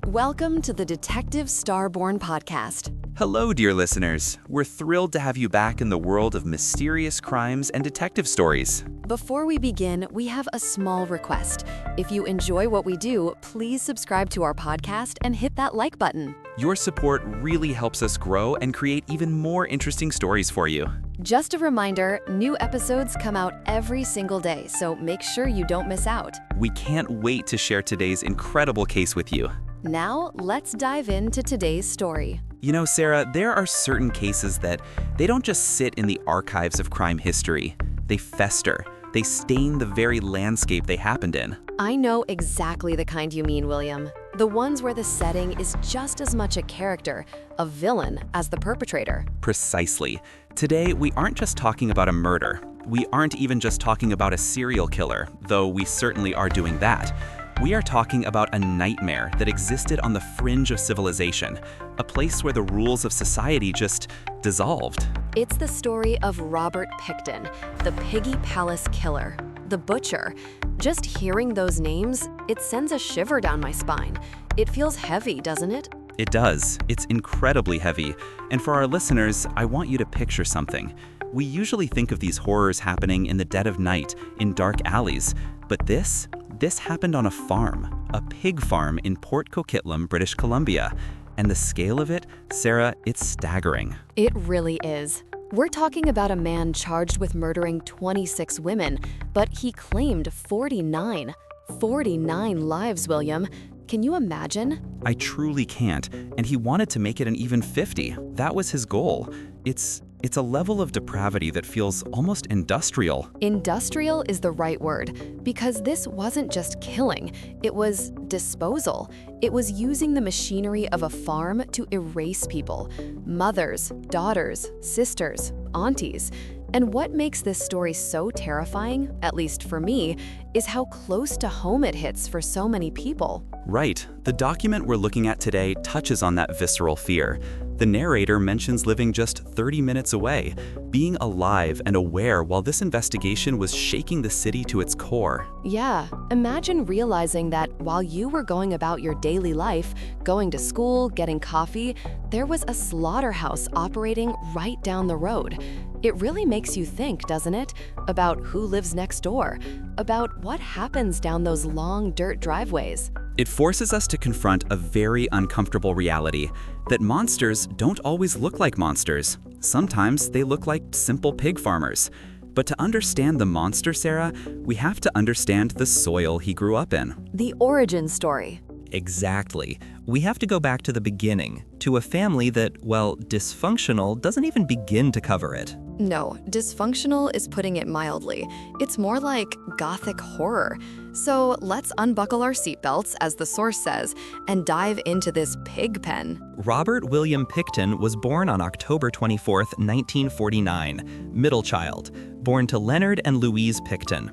Welcome to the Detective Starborn podcast. Hello, dear listeners. We're thrilled to have you back in the world of mysterious crimes and detective stories. Before we begin, we have a small request. If you enjoy what we do, please subscribe to our podcast and hit that like button. Your support really helps us grow and create even more interesting stories for you. Just a reminder, new episodes come out every single day, so make sure you don't miss out. We can't wait to share today's incredible case with you. Now, let's dive into today's story. You know, Sarah, there are certain cases that they don't just sit in the archives of crime history. They fester. They stain the very landscape they happened in. I know exactly the kind you mean, William. The ones where the setting is just as much a character, a villain, as the perpetrator. Precisely. Today, we aren't just talking about a murder. We aren't even just talking about a serial killer, though we certainly are doing that. We are talking about a nightmare that existed on the fringe of civilization, a place where the rules of society just dissolved. It's the story of Robert Pickton, the Piggy Palace killer, the butcher. Just hearing those names, it sends a shiver down my spine. It feels heavy, doesn't it? It does. It's incredibly heavy. And for our listeners, I want you to picture something. We usually think of these horrors happening in the dead of night, in dark alleys, but this happened on a farm, a pig farm in Port Coquitlam, British Columbia. And the scale of it, Sarah, it's staggering. It really is. We're talking about a man charged with murdering 26 women, but he claimed 49. 49 lives, William. Can you imagine? I truly can't, and he wanted to make it an even 50. That was his goal. It's a level of depravity that feels almost industrial. Industrial is the right word, because this wasn't just killing, it was disposal. It was using the machinery of a farm to erase people. Mothers, daughters, sisters, aunties. And what makes this story so terrifying, at least for me, is how close to home it hits for so many people. Right. The document we're looking at today touches on that visceral fear. The narrator mentions living just 30 minutes away, being alive and aware while this investigation was shaking the city to its core. Yeah, imagine realizing that while you were going about your daily life, going to school, getting coffee, there was a slaughterhouse operating right down the road. It really makes you think, doesn't it, about who lives next door, about what happens down those long dirt driveways. It forces us to confront a very uncomfortable reality, that monsters don't always look like monsters. Sometimes they look like simple pig farmers. But to understand the monster, Sarah, we have to understand the soil he grew up in. The origin story. Exactly. We have to go back to the beginning, to a family that, well, dysfunctional doesn't even begin to cover it. No, dysfunctional is putting it mildly. It's more like gothic horror. So let's unbuckle our seatbelts, as the source says, and dive into this pig pen. Robert William Pickton was born on October 24, 1949, middle child, born to Leonard and Louise Pickton.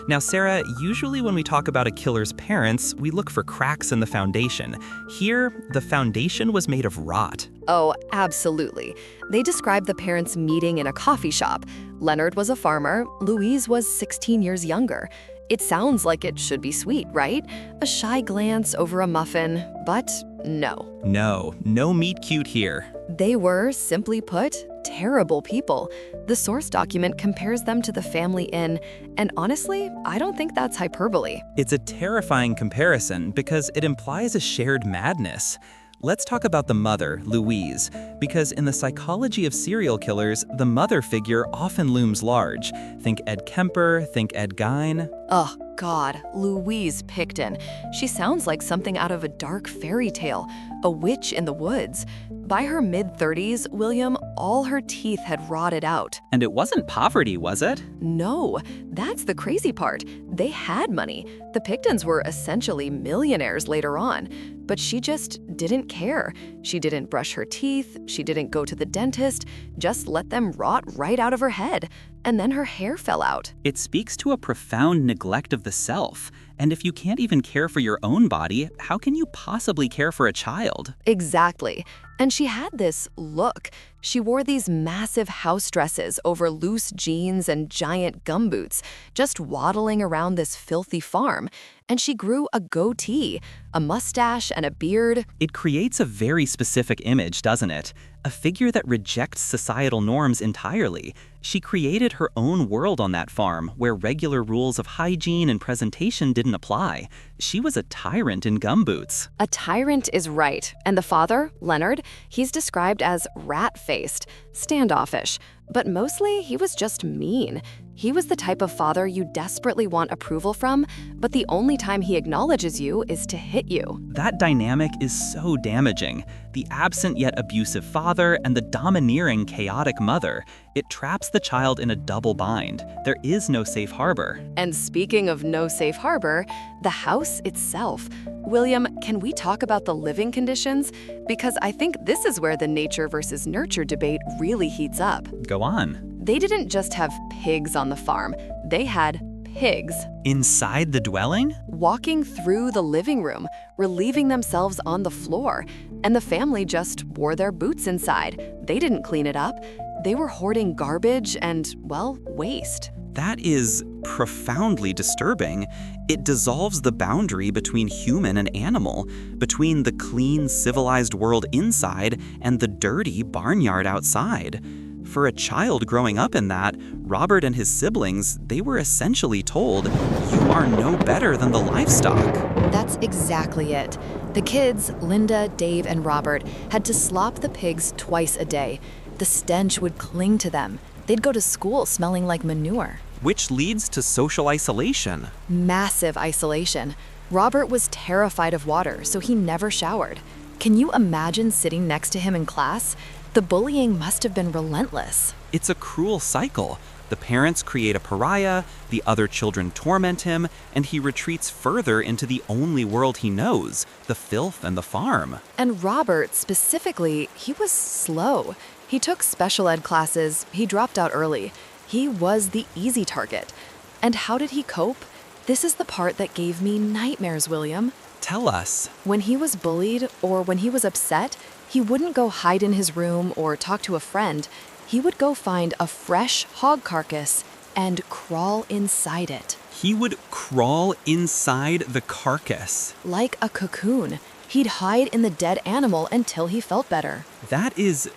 Now, Sarah, usually when we talk about a killer's parents, we look for cracks in the foundation. Here, the foundation was made of rot. Oh, absolutely. They describe the parents meeting in a coffee shop. Leonard was a farmer, Louise was 16 years younger. It sounds like it should be sweet, right? A shy glance over a muffin, but no. No meet cute here. They were, simply put, terrible people. The source document compares them to the family in, and honestly, I don't think that's hyperbole. It's a terrifying comparison because it implies a shared madness. Let's talk about the mother, Louise, because in the psychology of serial killers, the mother figure often looms large. Think Ed Kemper, think Ed Gein. Oh, God, Louise Pickton. She sounds like something out of a dark fairy tale, a witch in the woods. By her mid-30s, William, all her teeth had rotted out. And it wasn't poverty, was it? No, that's the crazy part. They had money. The Picktons were essentially millionaires later on. But she just didn't care. She didn't brush her teeth, she didn't go to the dentist, just let them rot right out of her head. And then her hair fell out. It speaks to a profound neglect of the self. And if you can't even care for your own body, how can you possibly care for a child? Exactly. And she had this look. She wore these massive house dresses over loose jeans and giant gumboots, just waddling around this filthy farm. And she grew a goatee, a mustache, and a beard. It creates a very specific image, doesn't it? A figure that rejects societal norms entirely. She created her own world on that farm, where regular rules of hygiene and presentation didn't apply. She was a tyrant in gumboots. A tyrant is right, and the father, Leonard, he's described as rat-faced, standoffish, but mostly he was just mean. He was the type of father you desperately want approval from, but the only time he acknowledges you is to hit you. That dynamic is so damaging. The absent yet abusive father and the domineering, chaotic mother. It traps the child in a double bind. There is no safe harbor. And speaking of no safe harbor, the house itself. William, can we talk about the living conditions? Because I think this is where the nature versus nurture debate really heats up. Go on. They didn't just have pigs on the farm, they had pigs. Inside the dwelling? Walking through the living room, relieving themselves on the floor, and the family just wore their boots inside. They didn't clean it up. They were hoarding garbage and, well, waste. That is profoundly disturbing. It dissolves the boundary between human and animal, between the clean, civilized world inside and the dirty barnyard outside. For a child growing up in that, Robert and his siblings, they were essentially told, "You are no better than the livestock." That's exactly it. The kids, Linda, Dave, and Robert, had to slop the pigs twice a day. The stench would cling to them. They'd go to school smelling like manure. Which leads to social isolation. Massive isolation. Robert was terrified of water, so he never showered. Can you imagine sitting next to him in class? The bullying must have been relentless. It's a cruel cycle. The parents create a pariah, the other children torment him, and he retreats further into the only world he knows, the filth and the farm. And Robert, specifically, he was slow. He took special ed classes, he dropped out early. He was the easy target. And how did he cope? This is the part that gave me nightmares, William. Tell us. When he was bullied or when he was upset, he wouldn't go hide in his room or talk to a friend. He would go find a fresh hog carcass and crawl inside it. He would crawl inside the carcass. Like a cocoon. He'd hide in the dead animal until he felt better. That is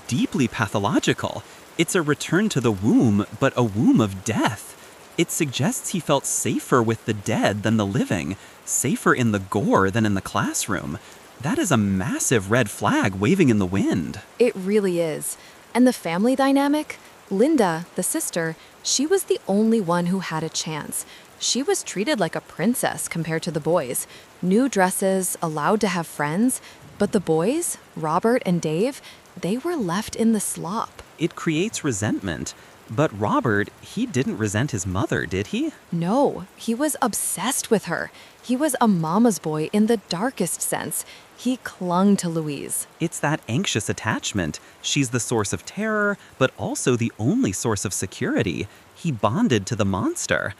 deeply pathological. It's a return to the womb, but a womb of death. It suggests he felt safer with the dead than the living, safer in the gore than in the classroom. That is a massive red flag waving in the wind. It really is. And the family dynamic? Linda, the sister, she was the only one who had a chance. She was treated like a princess compared to the boys. New dresses, allowed to have friends. But the boys, Robert and Dave, they were left in the slop. It creates resentment. But Robert, he didn't resent his mother, did he? No, he was obsessed with her. He was a mama's boy in the darkest sense. He clung to Louise. It's that anxious attachment. She's the source of terror, but also the only source of security. He bonded to the monster.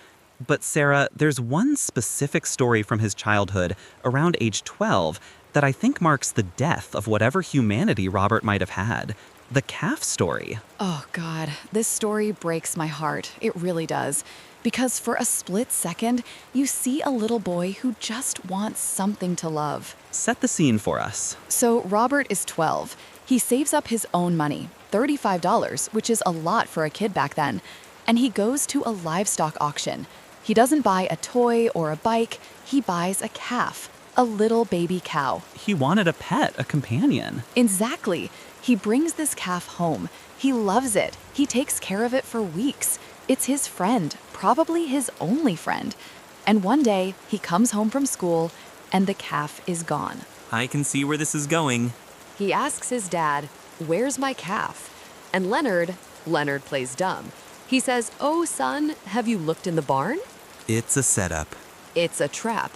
But Sarah, there's one specific story from his childhood, around age 12, that I think marks the death of whatever humanity Robert might have had. The calf story. Oh God, this story breaks my heart. It really does. Because for a split second, you see a little boy who just wants something to love. Set the scene for us. So Robert is 12. He saves up his own money, $35, which is a lot for a kid back then. And he goes to a livestock auction. He doesn't buy a toy or a bike. He buys a calf, a little baby cow. He wanted a pet, a companion. Exactly. He brings this calf home. He loves it. He takes care of it for weeks. It's his friend, probably his only friend. And one day, he comes home from school, and the calf is gone. I can see where this is going. He asks his dad, "Where's my calf?" And Leonard plays dumb. He says, "Oh, son, have you looked in the barn?" It's a setup. It's a trap.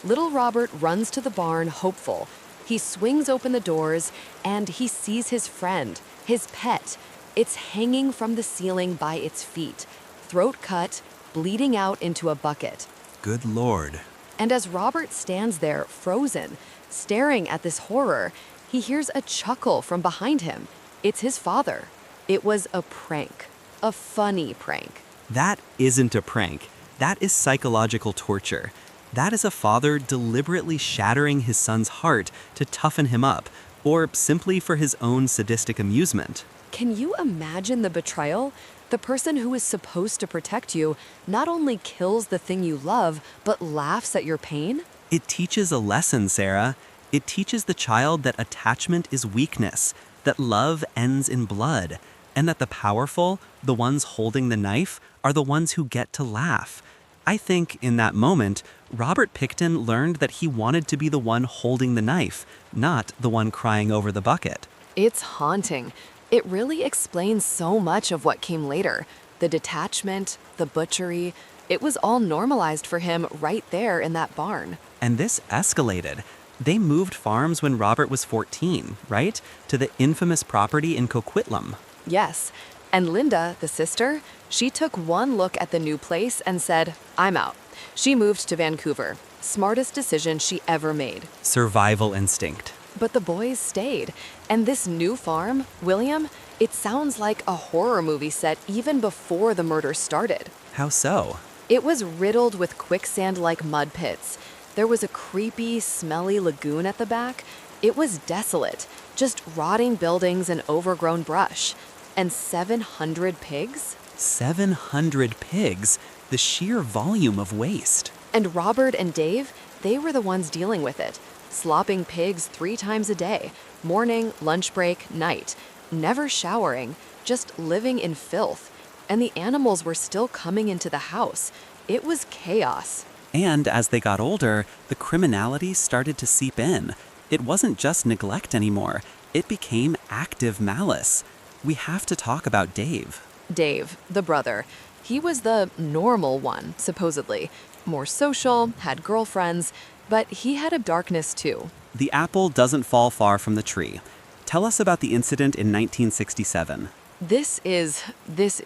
Little Robert runs to the barn, hopeful. He swings open the doors, and he sees his friend, his pet. It's hanging from the ceiling by its feet, throat cut, bleeding out into a bucket. Good Lord. And as Robert stands there, frozen, staring at this horror, he hears a chuckle from behind him. It's his father. It was a prank. A funny prank. That isn't a prank. That is psychological torture. That is a father deliberately shattering his son's heart to toughen him up, or simply for his own sadistic amusement. Can you imagine the betrayal? The person who is supposed to protect you not only kills the thing you love, but laughs at your pain? It teaches a lesson, Sarah. It teaches the child that attachment is weakness, that love ends in blood, and that the powerful, the ones holding the knife, are the ones who get to laugh. I think in that moment, Robert Pickton learned that he wanted to be the one holding the knife, not the one crying over the bucket. It's haunting. It really explains so much of what came later. The detachment, the butchery, it was all normalized for him right there in that barn. And this escalated. They moved farms when Robert was 14, right? To the infamous property in Coquitlam. Yes. And Linda, the sister, she took one look at the new place and said, "I'm out." She moved to Vancouver. Smartest decision she ever made. Survival instinct. But the boys stayed. And this new farm, William, it sounds like a horror movie set even before the murder started. How so? It was riddled with quicksand-like mud pits. There was a creepy, smelly lagoon at the back. It was desolate, just rotting buildings and overgrown brush. And 700 pigs? 700 pigs? The sheer volume of waste. And Robert and Dave, they were the ones dealing with it. Slopping pigs 3 times a day, morning, lunch break, night. Never showering, just living in filth. And the animals were still coming into the house. It was chaos. And as they got older, the criminality started to seep in. It wasn't just neglect anymore. It became active malice. We have to talk about Dave. Dave, the brother. He was the normal one, supposedly. More social, had girlfriends, but he had a darkness too. The apple doesn't fall far from the tree. Tell us about the incident in 1967. This is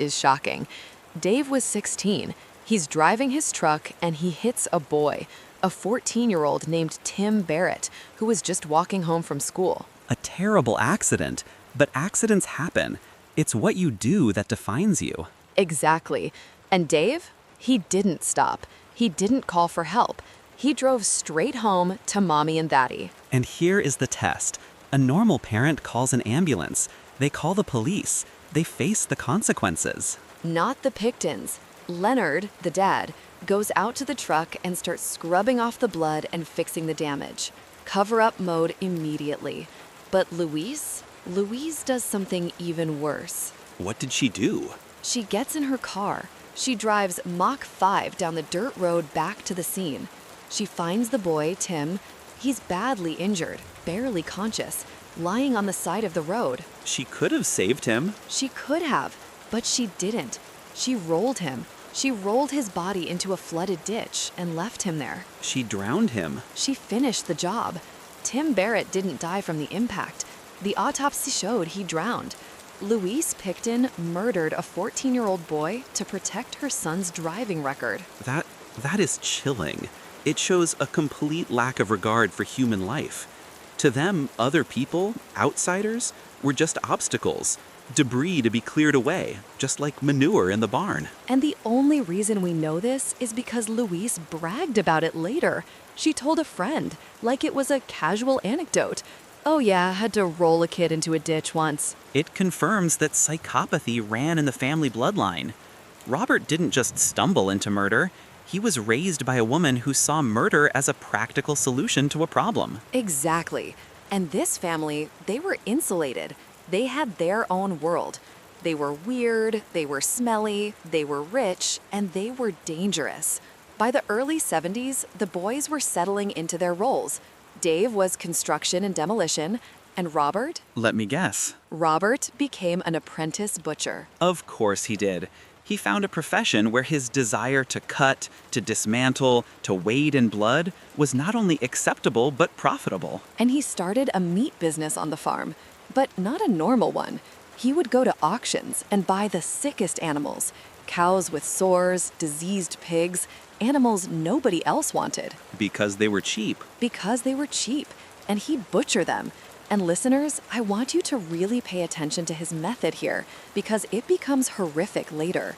shocking. Dave was 16. He's driving his truck and he hits a boy, a 14-year-old named Tim Barrett, who was just walking home from school. A terrible accident, but accidents happen. It's what you do that defines you. Exactly. And Dave, he didn't stop. He didn't call for help. He drove straight home to Mommy and Daddy. And here is the test. A normal parent calls an ambulance. They call the police. They face the consequences. Not the Picktons. Leonard, the dad, goes out to the truck and starts scrubbing off the blood and fixing the damage. Cover-up mode immediately. But Louise does something even worse. What did she do? She gets in her car. She drives Mach 5 down the dirt road back to the scene. She finds the boy, Tim. He's badly injured, barely conscious, lying on the side of the road. She could have saved him. She could have, but she didn't. She rolled him. She rolled his body into a flooded ditch and left him there. She drowned him. She finished the job. Tim Barrett didn't die from the impact. The autopsy showed he drowned. Louise Pickton murdered a 14-year-old boy to protect her son's driving record. That is chilling. It shows a complete lack of regard for human life. To them, other people, outsiders, were just obstacles, debris to be cleared away, just like manure in the barn. And the only reason we know this is because Louise bragged about it later. She told a friend, like it was a casual anecdote. "Oh yeah, had to roll a kid into a ditch once." It confirms that psychopathy ran in the family bloodline. Robert didn't just stumble into murder. He was raised by a woman who saw murder as a practical solution to a problem. Exactly. And this family, they were insulated. They had their own world. They were weird, they were smelly, they were rich, and they were dangerous. By the early 70s, the boys were settling into their roles. Dave was construction and demolition, and Robert? Let me guess. Robert became an apprentice butcher. Of course he did. He found a profession where his desire to cut, to dismantle, to wade in blood was not only acceptable but profitable. And he started a meat business on the farm, but not a normal one. He would go to auctions and buy the sickest animals, cows with sores, diseased pigs, animals nobody else wanted. Because they were cheap. Because they were cheap, and he'd butcher them. And listeners, I want you to really pay attention to his method here, because it becomes horrific later.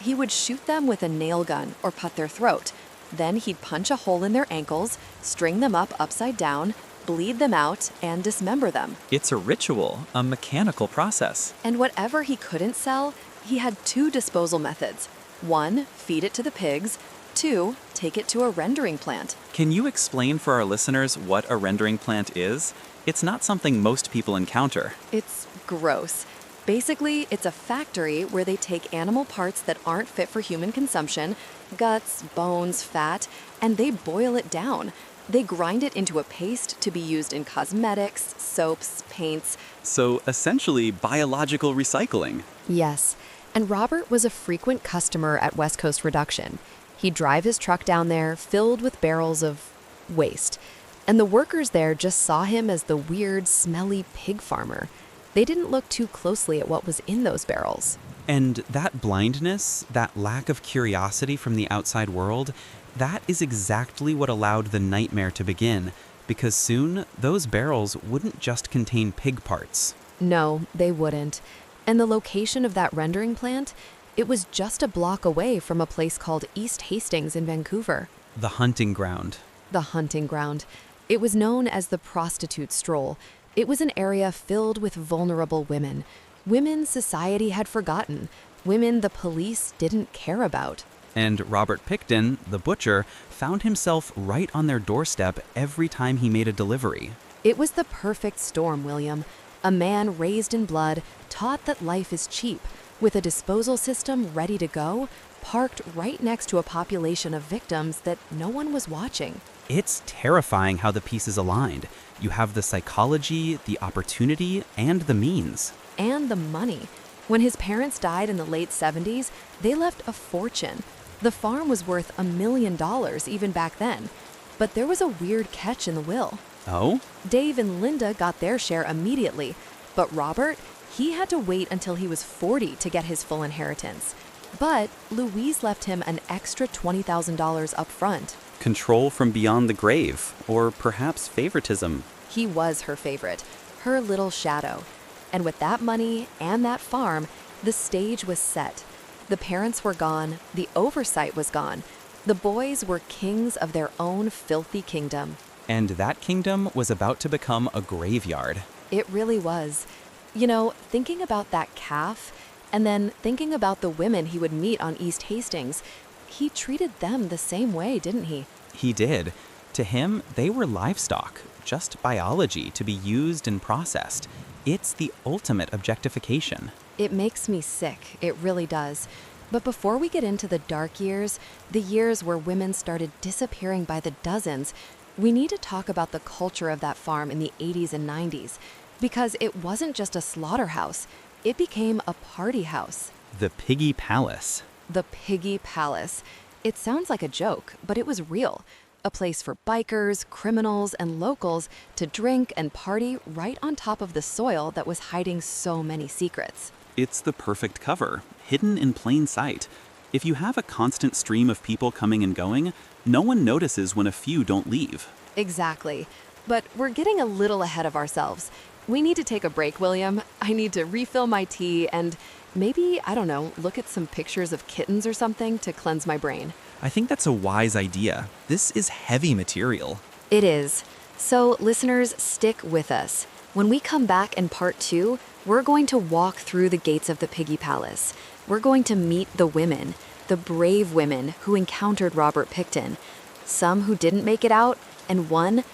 He would shoot them with a nail gun or cut their throat. Then he'd punch a hole in their ankles, string them up upside down, bleed them out, and dismember them. It's a ritual, a mechanical process. And whatever he couldn't sell, he had two disposal methods. One, feed it to the pigs. Two, take it to a rendering plant. Can you explain for our listeners what a rendering plant is? It's not something most people encounter. It's gross. Basically, it's a factory where they take animal parts that aren't fit for human consumption, guts, bones, fat, and they boil it down. They grind it into a paste to be used in cosmetics, soaps, paints. So essentially, biological recycling. Yes, and Robert was a frequent customer at West Coast Reduction. He'd drive his truck down there filled with barrels of waste. And the workers there just saw him as the weird, smelly pig farmer. They didn't look too closely at what was in those barrels. And that blindness, that lack of curiosity from the outside world, that is exactly what allowed the nightmare to begin, because soon those barrels wouldn't just contain pig parts. No, they wouldn't. And the location of that rendering plant, it was just a block away from a place called East Hastings in Vancouver. The hunting ground. The hunting ground. It was known as the prostitute stroll. It was an area filled with vulnerable women. Women society had forgotten. Women the police didn't care about. And Robert Pickton, the butcher, found himself right on their doorstep every time he made a delivery. It was the perfect storm, William. A man raised in blood, taught that life is cheap, with a disposal system ready to go, parked right next to a population of victims that no one was watching. It's terrifying how the pieces aligned. You have the psychology, the opportunity, and the means. And the money. When his parents died in the late 70s, they left a fortune. The farm was worth $1 million even back then. But there was a weird catch in the will. Oh? Dave and Linda got their share immediately. But Robert, he had to wait until he was 40 to get his full inheritance. But Louise left him an extra $20,000 up front. Control from beyond the grave, or perhaps favoritism. He was her favorite, her little shadow. And with that money and that farm, the stage was set. The parents were gone, the oversight was gone. The boys were kings of their own filthy kingdom. And that kingdom was about to become a graveyard. It really was. You know, thinking about that calf, and then thinking about the women he would meet on East Hastings, he treated them the same way, didn't he? He did. To him, they were livestock, just biology to be used and processed. It's the ultimate objectification. It makes me sick, it really does. But before we get into the dark years, the years where women started disappearing by the dozens, we need to talk about the culture of that farm in the 80s and 90s. Because it wasn't just a slaughterhouse, it became a party house. The Piggy Palace. The Piggy Palace. It sounds like a joke, but it was real. A place for bikers, criminals, and locals to drink and party right on top of the soil that was hiding so many secrets. It's the perfect cover, hidden in plain sight. If you have a constant stream of people coming and going, no one notices when a few don't leave. Exactly. But we're getting a little ahead of ourselves. We need to take a break, William. I need to refill my tea and maybe, I don't know, look at some pictures of kittens or something to cleanse my brain. I think that's a wise idea. This is heavy material. It is. So, listeners, stick with us. When we come back in part 2, we're going to walk through the gates of the Piggy Palace. We're going to meet the women, the brave women who encountered Robert Pickton. Some who didn't make it out, and one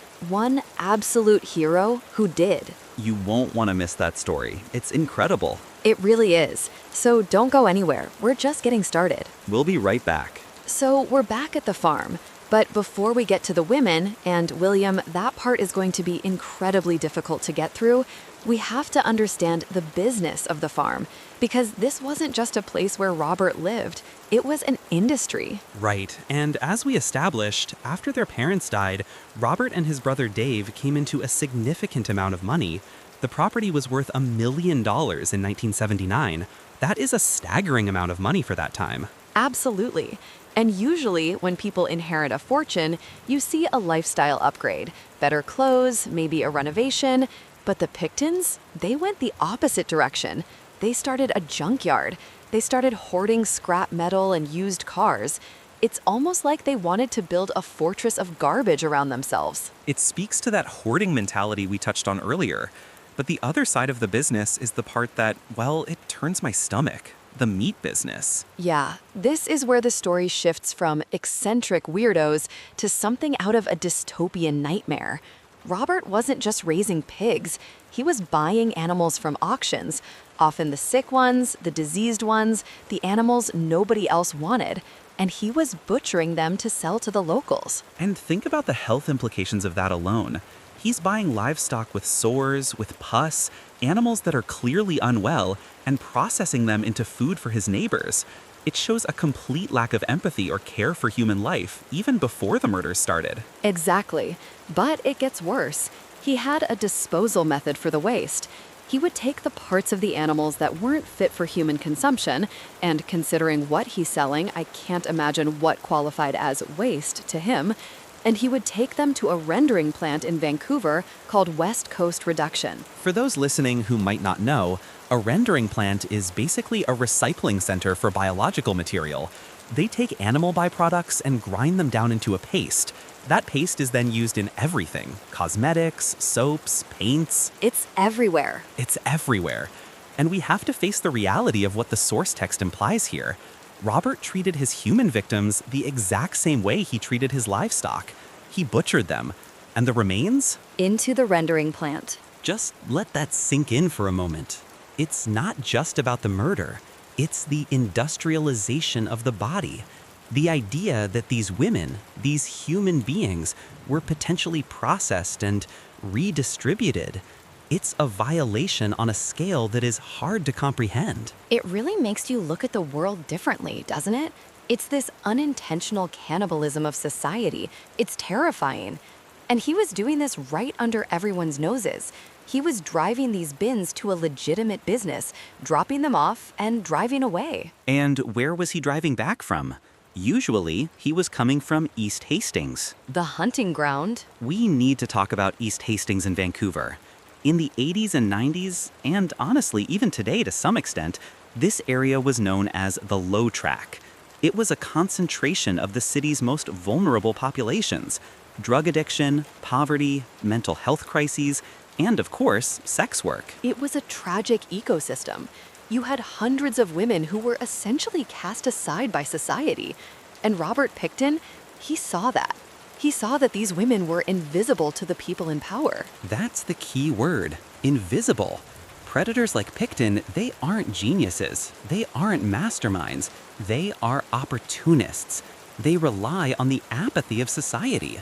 absolute hero who did. You won't want to miss that story. It's incredible. It really is. So don't go anywhere. We're just getting started. We'll be right back. So we're back at the farm. But before we get to the women, and William, that part is going to be incredibly difficult to get through, we have to understand the business of the farm. Because this wasn't just a place where Robert lived. It was an industry. Right, and as we established, after their parents died, Robert and his brother Dave came into a significant amount of money. The property was worth $1 million in 1979. That is a staggering amount of money for that time. Absolutely. And usually, when people inherit a fortune, you see a lifestyle upgrade, better clothes, maybe a renovation. But the Picktons, they went the opposite direction. They started a junkyard. They started hoarding scrap metal and used cars. It's almost like they wanted to build a fortress of garbage around themselves. It speaks to that hoarding mentality we touched on earlier. But the other side of the business is the part that, well, it turns my stomach. The meat business. Yeah, this is where the story shifts from eccentric weirdos to something out of a dystopian nightmare. Robert wasn't just raising pigs, he was buying animals from auctions, often the sick ones, the diseased ones, the animals nobody else wanted, and he was butchering them to sell to the locals. And think about the health implications of that alone. He's buying livestock with sores, with pus, animals that are clearly unwell, and processing them into food for his neighbors. It shows a complete lack of empathy or care for human life, even before the murders started. Exactly. But it gets worse. He had a disposal method for the waste. He would take the parts of the animals that weren't fit for human consumption, and considering what he's selling, I can't imagine what qualified as waste to him, and he would take them to a rendering plant in Vancouver called West Coast Reduction. For those listening who might not know, a rendering plant is basically a recycling center for biological material. They take animal byproducts and grind them down into a paste. That paste is then used in everything: cosmetics, soaps, paints. It's everywhere. It's everywhere. And we have to face the reality of what the source text implies here. Robert treated his human victims the exact same way he treated his livestock. He butchered them. And the remains? Into the rendering plant. Just let that sink in for a moment. It's not just about the murder. It's the industrialization of the body. The idea that these women, these human beings, were potentially processed and redistributed. It's a violation on a scale that is hard to comprehend. It really makes you look at the world differently, doesn't it? It's this unintentional cannibalism of society. It's terrifying. And he was doing this right under everyone's noses. He was driving these bins to a legitimate business, dropping them off and driving away. And where was he driving back from? Usually, he was coming from East Hastings. The hunting ground. We need to talk about East Hastings in Vancouver. In the 80s and 90s, and honestly even today to some extent, this area was known as the Low Track. It was a concentration of the city's most vulnerable populations: drug addiction, poverty, mental health crises, and of course, sex work. It was a tragic ecosystem. You had hundreds of women who were essentially cast aside by society. And Robert Pickton, he saw that. He saw that these women were invisible to the people in power. That's the key word: invisible. Predators like Pickton, they aren't geniuses. They aren't masterminds. They are opportunists. They rely on the apathy of society.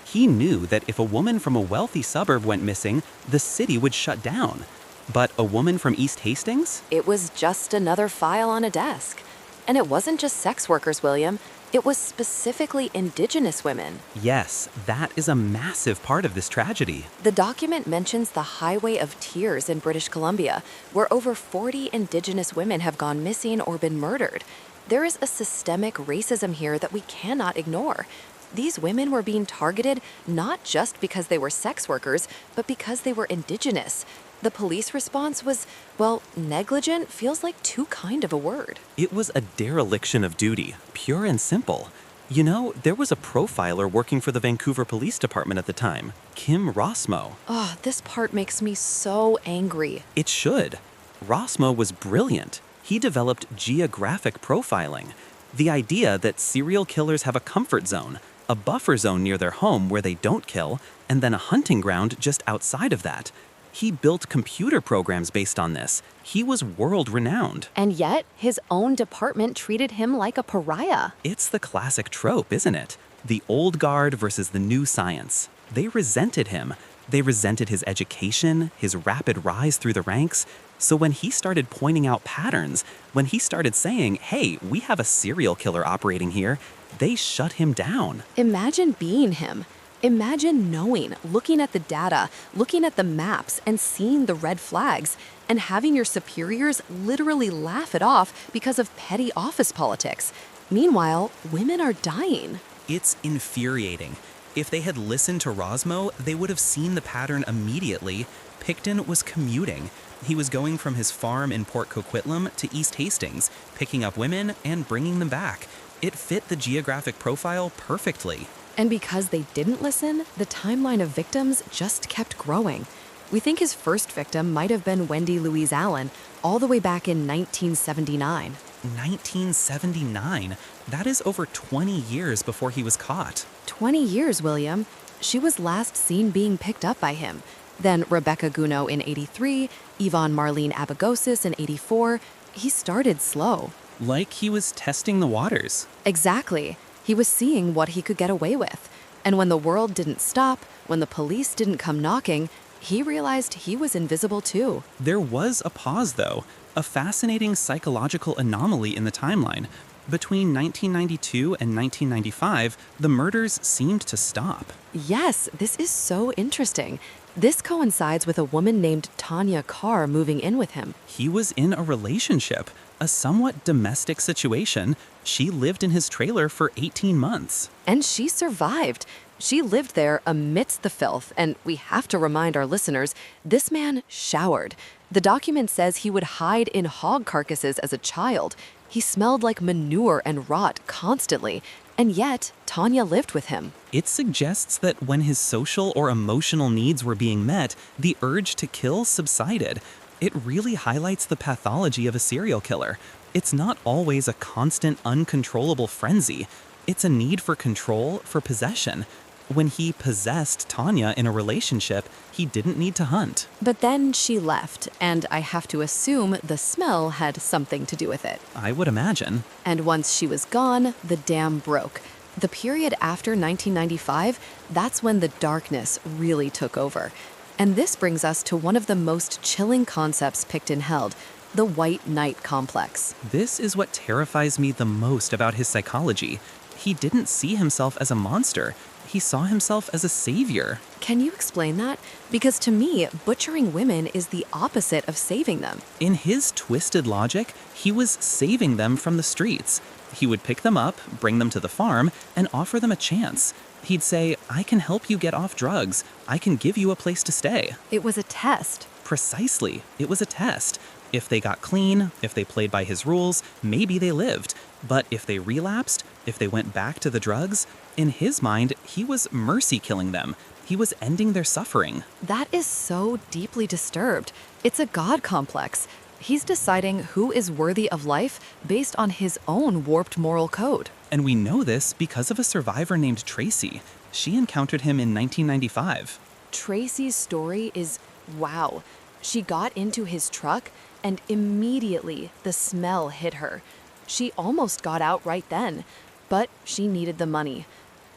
He knew that if a woman from a wealthy suburb went missing, the city would shut down. But a woman from East Hastings? It was just another file on a desk. And it wasn't just sex workers, William. It was specifically Indigenous women. Yes, that is a massive part of this tragedy. The document mentions the Highway of Tears in British Columbia, where over 40 Indigenous women have gone missing or been murdered. There is a systemic racism here that we cannot ignore. These women were being targeted not just because they were sex workers, but because they were Indigenous. The police response was, well, negligent feels like too kind of a word. It was a dereliction of duty, pure and simple. You know, there was a profiler working for the Vancouver Police Department at the time, Kim Rossmo. Oh, this part makes me so angry. It should. Rossmo was brilliant. He developed geographic profiling, the idea that serial killers have a comfort zone, a buffer zone near their home where they don't kill, and then a hunting ground just outside of that. He built computer programs based on this. He was world-renowned. And yet, his own department treated him like a pariah. It's the classic trope, isn't it? The old guard versus the new science. They resented him. They resented his education, his rapid rise through the ranks. So when he started pointing out patterns, when he started saying, hey, we have a serial killer operating here, they shut him down. Imagine being him. Imagine knowing, looking at the data, looking at the maps, and seeing the red flags, and having your superiors literally laugh it off because of petty office politics. Meanwhile, women are dying. It's infuriating. If they had listened to Rosmo, they would have seen the pattern immediately. Pickton was commuting. He was going from his farm in Port Coquitlam to East Hastings, picking up women and bringing them back. It fit the geographic profile perfectly. And because they didn't listen, the timeline of victims just kept growing. We think his first victim might have been Wendy Louise Allen, all the way back in 1979. 1979? That is over 20 years before he was caught. 20 years, William. She was last seen being picked up by him. Then Rebecca Gounod in 83, Yvonne Marlene Abagosis in 84. He started slow. Like he was testing the waters. Exactly. He was seeing what he could get away with. And when the world didn't stop, when the police didn't come knocking, he realized he was invisible too. There was a pause, though, a fascinating psychological anomaly in the timeline. Between 1992 and 1995, the murders seemed to stop. Yes, this is so interesting. This coincides with a woman named Tanya Carr moving in with him. He was in a relationship, a somewhat domestic situation. She lived in his trailer for 18 months. And she survived. She lived there amidst the filth, and we have to remind our listeners, this man showered. The document says he would hide in hog carcasses as a child. He smelled like manure and rot constantly, and yet Tanya lived with him. It suggests that when his social or emotional needs were being met, the urge to kill subsided. It really highlights the pathology of a serial killer. It's not always a constant, uncontrollable frenzy. It's a need for control, for possession. When he possessed Tanya in a relationship, he didn't need to hunt. But then she left, and I have to assume the smell had something to do with it. I would imagine. And once she was gone, the dam broke. The period after 1995, that's when the darkness really took over. And this brings us to one of the most chilling concepts Pickton held, the white knight complex. This is what terrifies me the most about his psychology. He didn't see himself as a monster. He saw himself as a savior. Can you explain that? Because to me, butchering women is the opposite of saving them. In his twisted logic, he was saving them from the streets. He would pick them up, bring them to the farm, and offer them a chance. He'd say, "I can help you get off drugs. I can give you a place to stay." It was a test. Precisely. It was a test. If they got clean, if they played by his rules, maybe they lived. But if they relapsed, if they went back to the drugs, in his mind, he was mercy killing them. He was ending their suffering. That is so deeply disturbed. It's a God complex. He's deciding who is worthy of life based on his own warped moral code. And we know this because of a survivor named Tracy. She encountered him in 1995. Tracy's story is wow. She got into his truck and immediately the smell hit her. She almost got out right then, but she needed the money.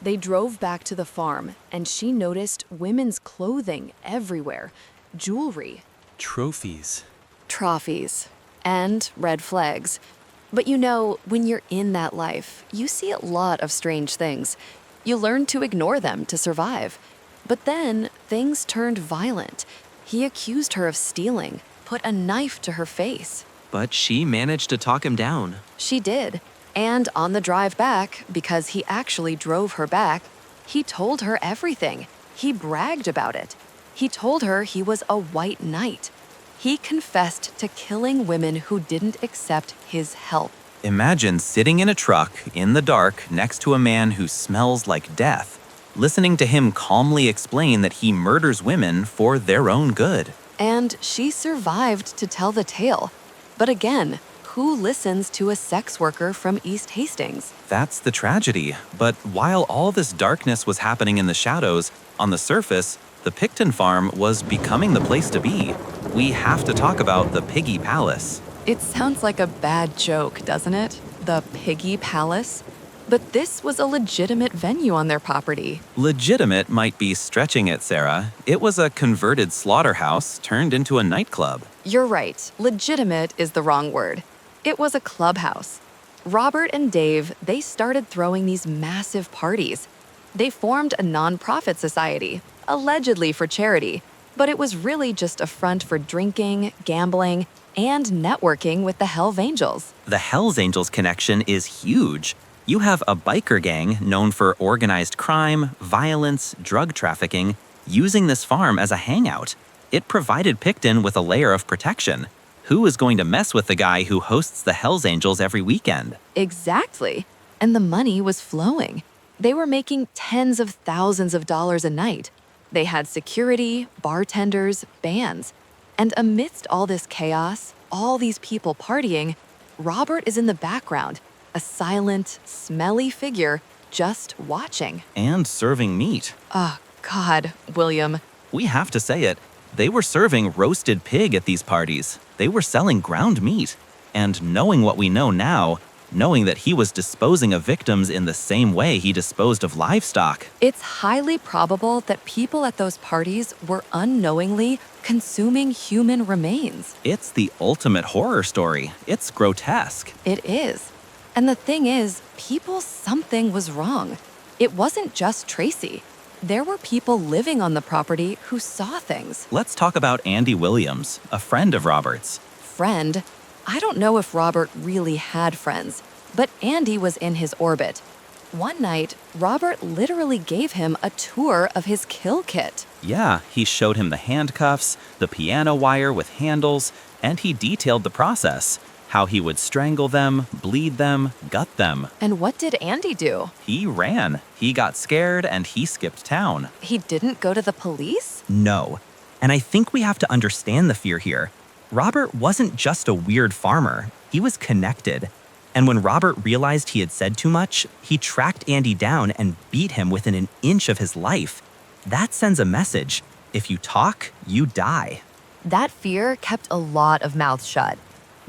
They drove back to the farm and she noticed women's clothing everywhere, jewelry, Trophies. trophies, and red flags. But you know, when you're in that life, you see a lot of strange things. You learn to ignore them to survive. But then things turned violent. He accused her of stealing, put a knife to her face. But she managed to talk him down. She did. And on the drive back, because he actually drove her back, he told her everything. He bragged about it. He told her he was a white knight. He confessed to killing women who didn't accept his help. Imagine sitting in a truck in the dark next to a man who smells like death, listening to him calmly explain that he murders women for their own good. And she survived to tell the tale. But again, who listens to a sex worker from East Hastings? That's the tragedy. But while all this darkness was happening in the shadows, on the surface, the Pickton farm was becoming the place to be. We have to talk about the Piggy Palace. It sounds like a bad joke, doesn't it? The Piggy Palace? But this was a legitimate venue on their property. Legitimate might be stretching it, Sarah. It was a converted slaughterhouse turned into a nightclub. You're right. Legitimate is the wrong word. It was a clubhouse. Robert and Dave, they started throwing these massive parties. They formed a nonprofit society, allegedly for charity. But it was really just a front for drinking, gambling, and networking with the Hells Angels. The Hells Angels connection is huge. You have a biker gang known for organized crime, violence, drug trafficking, using this farm as a hangout. It provided Pickton with a layer of protection. Who is going to mess with the guy who hosts the Hells Angels every weekend? Exactly. And the money was flowing. They were making tens of thousands of dollars a night. They had security, bartenders, bands. And amidst all this chaos, all these people partying, Robert is in the background, a silent, smelly figure just watching. And serving meat. Oh, God, William. We have to say it. They were serving roasted pig at these parties. They were selling ground meat. And knowing what we know now, knowing that he was disposing of victims in the same way he disposed of livestock. It's highly probable that people at those parties were unknowingly consuming human remains. It's the ultimate horror story. It's grotesque. It is. And the thing is, something was wrong. It wasn't just Tracy. There were people living on the property who saw things. Let's talk about Andy Williams, a friend of Robert's. Friend? I don't know if Robert really had friends, but Andy was in his orbit. One night, Robert literally gave him a tour of his kill kit. Yeah, he showed him the handcuffs, the piano wire with handles, and he detailed the process. How he would strangle them, bleed them, gut them. And what did Andy do? He ran. He got scared and he skipped town. He didn't go to the police? No. And I think we have to understand the fear here. Robert wasn't just a weird farmer. He was connected. And when Robert realized he had said too much, he tracked Andy down and beat him within an inch of his life. That sends a message. If you talk, you die. That fear kept a lot of mouths shut.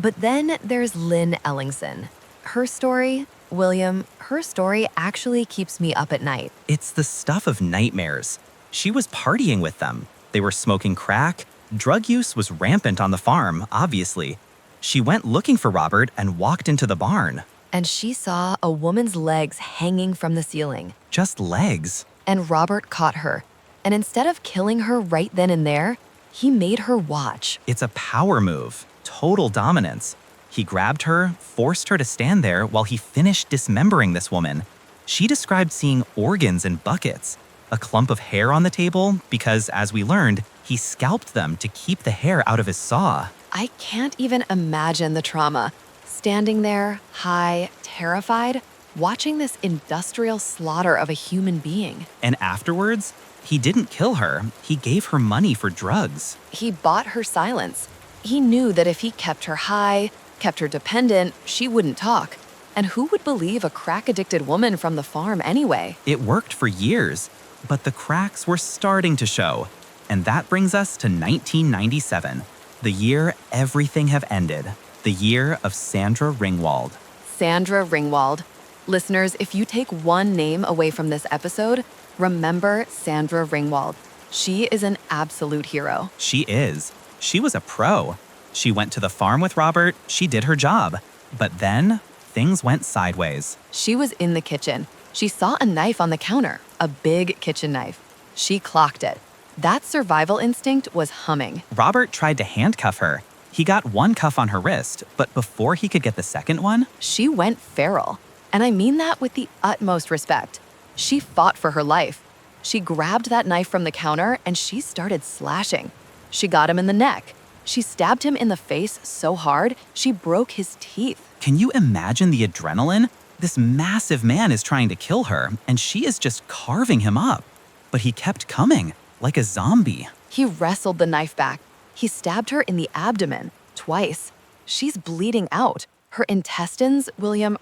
But then there's Lynn Ellingson. Her story, William, her story actually keeps me up at night. It's the stuff of nightmares. She was partying with them. They were smoking crack. Drug use was rampant on the farm, obviously. She went looking for Robert and walked into the barn. And she saw a woman's legs hanging from the ceiling. Just legs. And Robert caught her. And instead of killing her right then and there, he made her watch. It's a power move. Total dominance. He grabbed her, forced her to stand there while he finished dismembering this woman. She described seeing organs in buckets, a clump of hair on the table because, as we learned, he scalped them to keep the hair out of his saw. I can't even imagine the trauma. Standing there, high, terrified, watching this industrial slaughter of a human being. And afterwards, he didn't kill her. He gave her money for drugs. He bought her silence. He knew that if he kept her high, kept her dependent, she wouldn't talk. And who would believe a crack-addicted woman from the farm anyway? It worked for years, but the cracks were starting to show. And that brings us to 1997, the year everything have ended, the year of Sandra Ringwald. Sandra Ringwald. Listeners, if you take one name away from this episode, remember Sandra Ringwald. She is an absolute hero. She is. She was a pro. She went to the farm with Robert, she did her job. But then, things went sideways. She was in the kitchen. She saw a knife on the counter, a big kitchen knife. She clocked it. That survival instinct was humming. Robert tried to handcuff her. He got one cuff on her wrist, but before he could get the second one, she went feral. And I mean that with the utmost respect. She fought for her life. She grabbed that knife from the counter and she started slashing. She got him in the neck. She stabbed him in the face so hard, she broke his teeth. Can you imagine the adrenaline? This massive man is trying to kill her, and she is just carving him up. But he kept coming, like a zombie. He wrestled the knife back. He stabbed her in the abdomen, twice. She's bleeding out. Her intestines, William,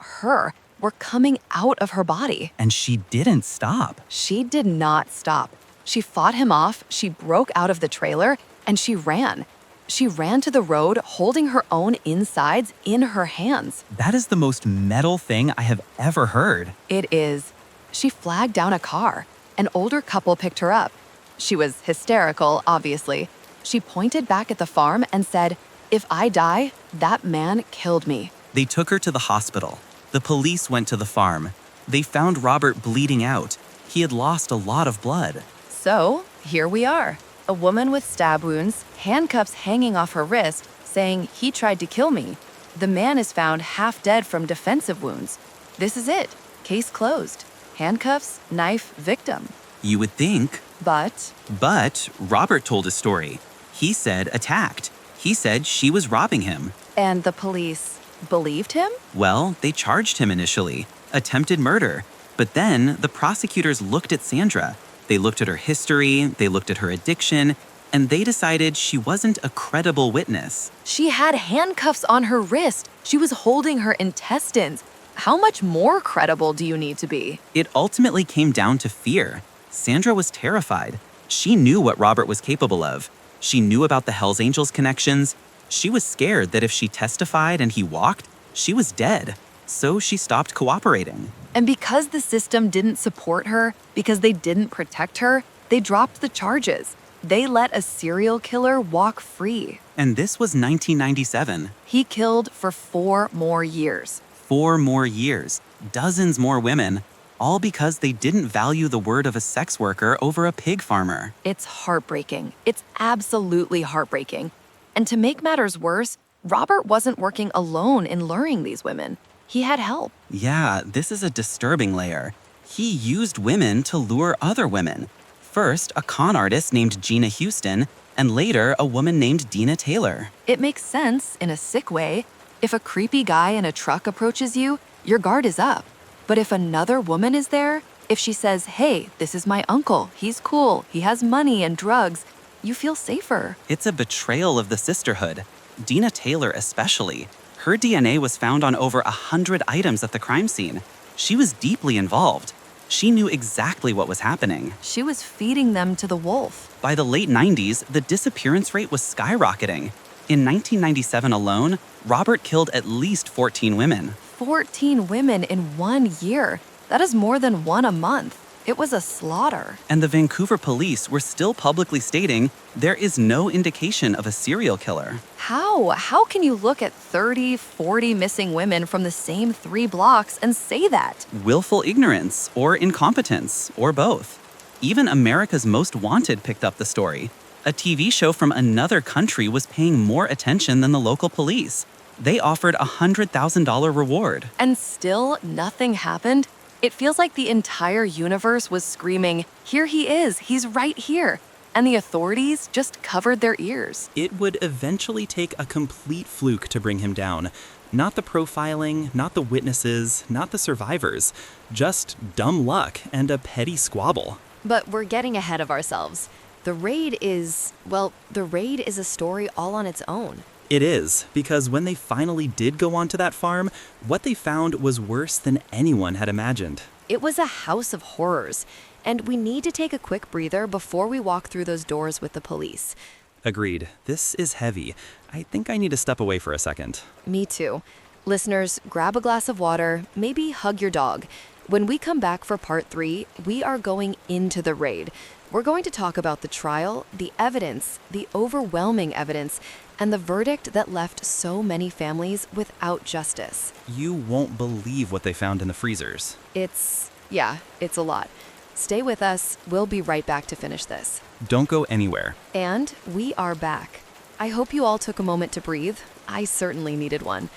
were coming out of her body. And she didn't stop. She did not stop. She fought him off, she broke out of the trailer, and she ran. She ran to the road holding her own insides in her hands. That is the most metal thing I have ever heard. It is. She flagged down a car. An older couple picked her up. She was hysterical, obviously. She pointed back at the farm and said, "If I die, that man killed me." They took her to the hospital. The police went to the farm. They found Robert bleeding out. He had lost a lot of blood. So, here we are. A woman with stab wounds, handcuffs hanging off her wrist, saying he tried to kill me. The man is found half dead from defensive wounds. This is it. Case closed. Handcuffs, knife, victim. You would think. But But Robert told a story. He said attacked. He said she was robbing him. and the police believed him? Well, they charged him initially, attempted murder. But then the prosecutors looked at Sandra. They looked at her history, they looked at her addiction, and they decided she wasn't a credible witness. She had handcuffs on her wrist. She was holding her intestines. How much more credible do you need to be? It ultimately came down to fear. Sandra was terrified. She knew what Robert was capable of. She knew about the Hells Angels connections. She was scared that if she testified and he walked, she was dead. So she stopped cooperating. And because the system didn't support her, because they didn't protect her, they dropped the charges. They let a serial killer walk free. And this was 1997. He killed for 4 more years. 4 more years, dozens more women, all because they didn't value the word of a sex worker over a pig farmer. It's heartbreaking. It's absolutely heartbreaking. And to make matters worse, Robert wasn't working alone in luring these women. He had help. Yeah, this is a disturbing layer. He used women to lure other women. First, a con artist named Gina Houston, and later, a woman named Dina Taylor. It makes sense in a sick way. If a creepy guy in a truck approaches you, your guard is up. But if another woman is there, if she says, "Hey, this is my uncle, he's cool, he has money and drugs," you feel safer. It's a betrayal of the sisterhood. Dina Taylor especially. Her DNA was found on over 100 items at the crime scene. She was deeply involved. She knew exactly what was happening. She was feeding them to the wolf. By the late 90s, the disappearance rate was skyrocketing. In 1997 alone, Robert killed at least 14 women. 14 women in 1 year. That is more than one a month. It was a slaughter. And the Vancouver police were still publicly stating there is no indication of a serial killer. How? How can you look at 30, 40 missing women from the same 3 blocks and say that? Willful ignorance or incompetence or both. Even America's Most Wanted picked up the story. A TV show from another country was paying more attention than the local police. They offered a $100,000 reward. And still nothing happened? It feels like the entire universe was screaming, "Here he is, he's right here." And the authorities just covered their ears. It would eventually take a complete fluke to bring him down. Not the profiling, not the witnesses, not the survivors. Just dumb luck and a petty squabble. But we're getting ahead of ourselves. The raid is a story all on its own. It is, because when they finally did go onto that farm, what they found was worse than anyone had imagined. It was a house of horrors, and we need to take a quick breather before we walk through those doors with the police. Agreed. This is heavy. I think I need to step away for a second. Me too. Listeners, grab a glass of water, maybe hug your dog. When we come back for part 3, we are going into the raid. We're going to talk about the trial, the evidence, the overwhelming evidence, and the verdict that left so many families without justice. You won't believe what they found in the freezers. It's a lot. Stay with us. We'll be right back to finish this. Don't go anywhere. And we are back. I hope you all took a moment to breathe. I certainly needed one.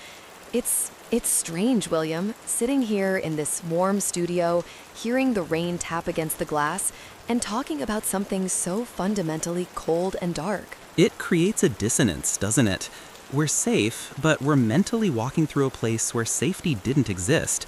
It's strange, William, sitting here in this warm studio, hearing the rain tap against the glass, and talking about something so fundamentally cold and dark. It creates a dissonance, doesn't it? We're safe, but we're mentally walking through a place where safety didn't exist.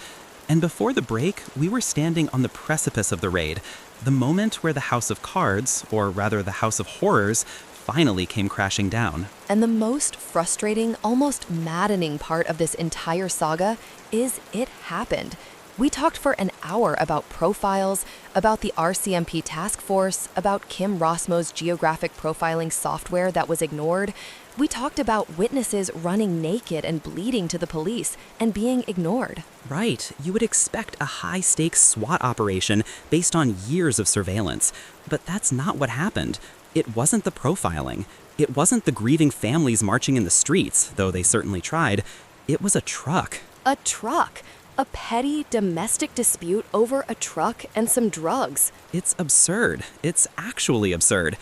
And before the break, we were standing on the precipice of the raid, the moment where the House of Cards, or rather the House of Horrors, finally came crashing down. And the most frustrating, almost maddening part of this entire saga is it happened. We talked for an hour about profiles, about the RCMP task force, about Kim Rossmo's geographic profiling software that was ignored. We talked about witnesses running naked and bleeding to the police and being ignored. Right, you would expect a high-stakes SWAT operation based on years of surveillance. But that's not what happened. It wasn't the profiling. It wasn't the grieving families marching in the streets, though they certainly tried. It was a truck. A truck! A petty domestic dispute over a truck and some drugs. It's absurd. It's actually absurd.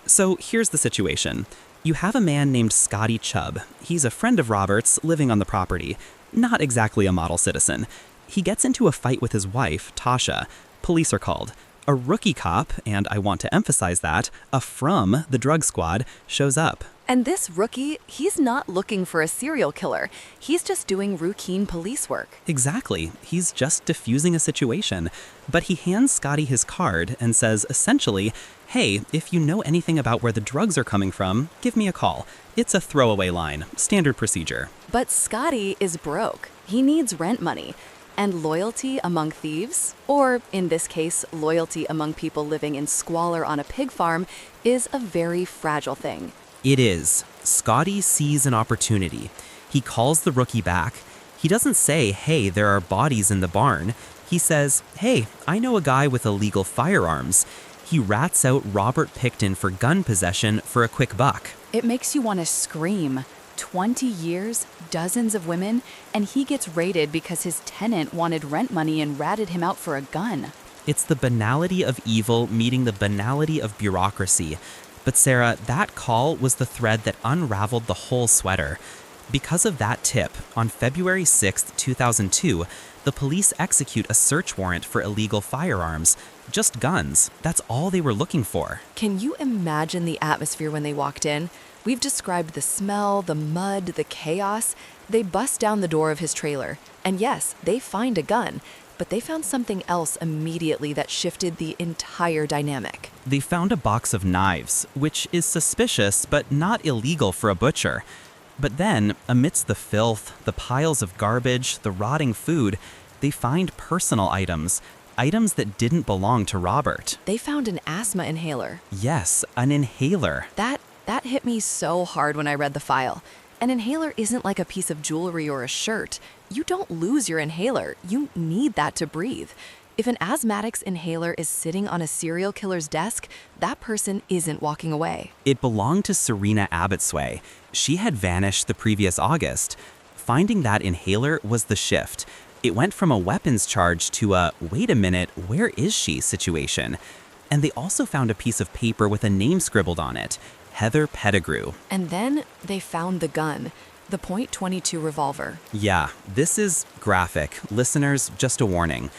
So here's the situation. You have a man named Scotty Chubb. He's a friend of Robert's living on the property. Not exactly a model citizen. He gets into a fight with his wife, Tasha. Police are called. A rookie cop, and I want to emphasize that, from the drug squad, shows up. And this rookie, he's not looking for a serial killer. He's just doing routine police work. Exactly. He's just diffusing a situation. But he hands Scotty his card and says, essentially, hey, if you know anything about where the drugs are coming from, give me a call. It's a throwaway line. Standard procedure. But Scotty is broke. He needs rent money. And loyalty among thieves, or in this case, loyalty among people living in squalor on a pig farm, is a very fragile thing. It is. Scotty sees an opportunity. He calls the rookie back. He doesn't say, hey, there are bodies in the barn. He says, hey, I know a guy with illegal firearms. He rats out Robert Pickton for gun possession for a quick buck. It makes you want to scream. 20 years, dozens of women, and he gets raided because his tenant wanted rent money and ratted him out for a gun. It's the banality of evil meeting the banality of bureaucracy. But Sarah, that call was the thread that unraveled the whole sweater. Because of that tip, on February 6, 2002, the police execute a search warrant for illegal firearms. Just guns. That's all they were looking for. Can you imagine the atmosphere when they walked in? We've described the smell, the mud, the chaos. They bust down the door of his trailer. And yes, they find a gun, but they found something else immediately that shifted the entire dynamic. They found a box of knives, which is suspicious but not illegal for a butcher. But then, amidst the filth, the piles of garbage, the rotting food, they find personal items that didn't belong to Robert. They found an asthma inhaler. Yes, an inhaler. That hit me so hard when I read the file. An inhaler isn't like a piece of jewelry or a shirt. You don't lose your inhaler. You need that to breathe. If an asthmatic's inhaler is sitting on a serial killer's desk, that person isn't walking away. It belonged to Serena Abbotsway. She had vanished the previous August. Finding that inhaler was the shift. It went from a weapons charge to a, wait a minute, where is she situation. And they also found a piece of paper with a name scribbled on it. Heather Pettigrew. And then they found the gun, the .22 revolver. Yeah, this is graphic. Listeners, just a warning.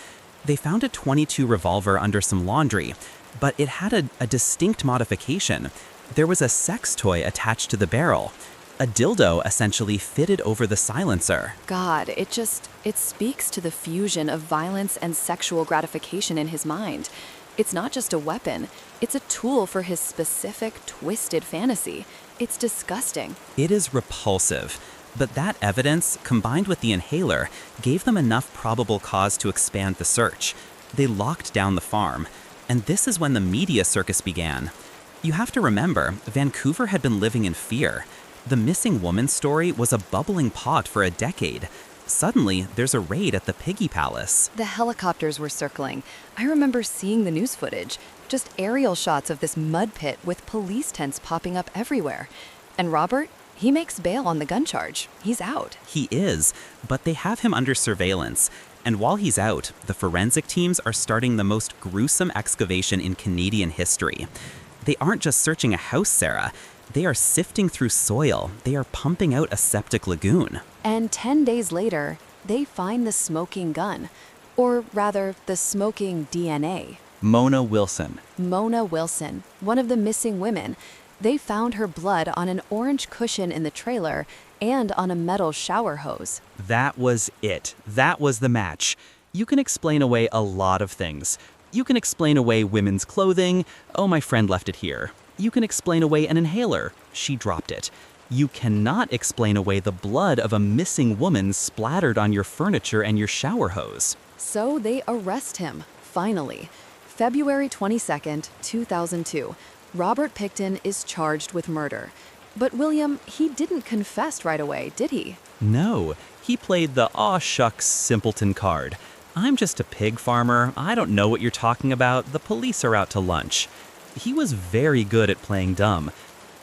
They found a .22 revolver under some laundry, but it had a distinct modification. There was a sex toy attached to the barrel. A dildo essentially fitted over the silencer. God, it speaks to the fusion of violence and sexual gratification in his mind. It's not just a weapon, it's a tool for his specific, twisted fantasy. It's disgusting. It is repulsive. But that evidence, combined with the inhaler, gave them enough probable cause to expand the search. They locked down the farm. And this is when the media circus began. You have to remember, Vancouver had been living in fear. The missing woman story was a bubbling pot for a decade. Suddenly, there's a raid at the Piggy Palace. The helicopters were circling. I remember seeing the news footage. Just aerial shots of this mud pit with police tents popping up everywhere. And Robert, he makes bail on the gun charge. He's out. He is, but they have him under surveillance. And while he's out, the forensic teams are starting the most gruesome excavation in Canadian history. They aren't just searching a house, Sarah. They are sifting through soil. They are pumping out a septic lagoon. And 10 days later, they find the smoking gun. Or rather, the smoking DNA. Mona Wilson. Mona Wilson, one of the missing women. They found her blood on an orange cushion in the trailer and on a metal shower hose. That was it. That was the match. You can explain away a lot of things. You can explain away women's clothing. Oh, my friend left it here. You can explain away an inhaler. She dropped it. You cannot explain away the blood of a missing woman splattered on your furniture and your shower hose. So they arrest him, finally. February 22nd, 2002. Robert Pickton is charged with murder. But William, he didn't confess right away, did he? No, he played the aw shucks simpleton card. I'm just a pig farmer. I don't know what you're talking about. The police are out to lunch. He was very good at playing dumb.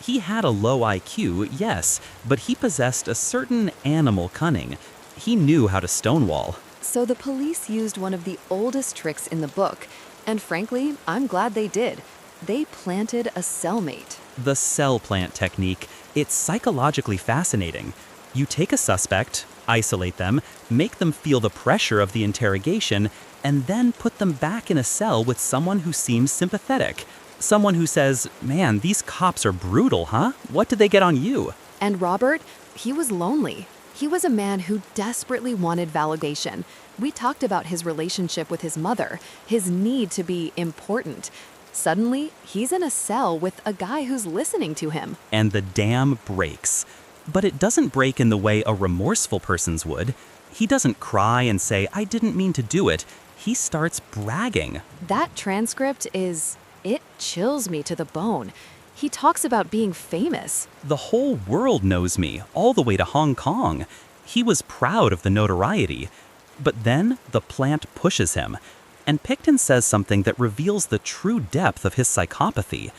He had a low IQ, yes, but he possessed a certain animal cunning. He knew how to stonewall. So the police used one of the oldest tricks in the book. And frankly, I'm glad they did. They planted a cellmate. The cell plant technique. It's psychologically fascinating. You take a suspect, isolate them, make them feel the pressure of the interrogation, and then put them back in a cell with someone who seems sympathetic. Someone who says, "Man, these cops are brutal, huh? What did they get on you?" And Robert, he was lonely. He was a man who desperately wanted validation. We talked about his relationship with his mother, his need to be important. Suddenly, he's in a cell with a guy who's listening to him. And the dam breaks. But it doesn't break in the way a remorseful person's would. He doesn't cry and say, "I didn't mean to do it." He starts bragging. That transcript it chills me to the bone. He talks about being famous. The whole world knows me, all the way to Hong Kong. He was proud of the notoriety. But then the plant pushes him. And Pickton says something that reveals the true depth of his psychopathy.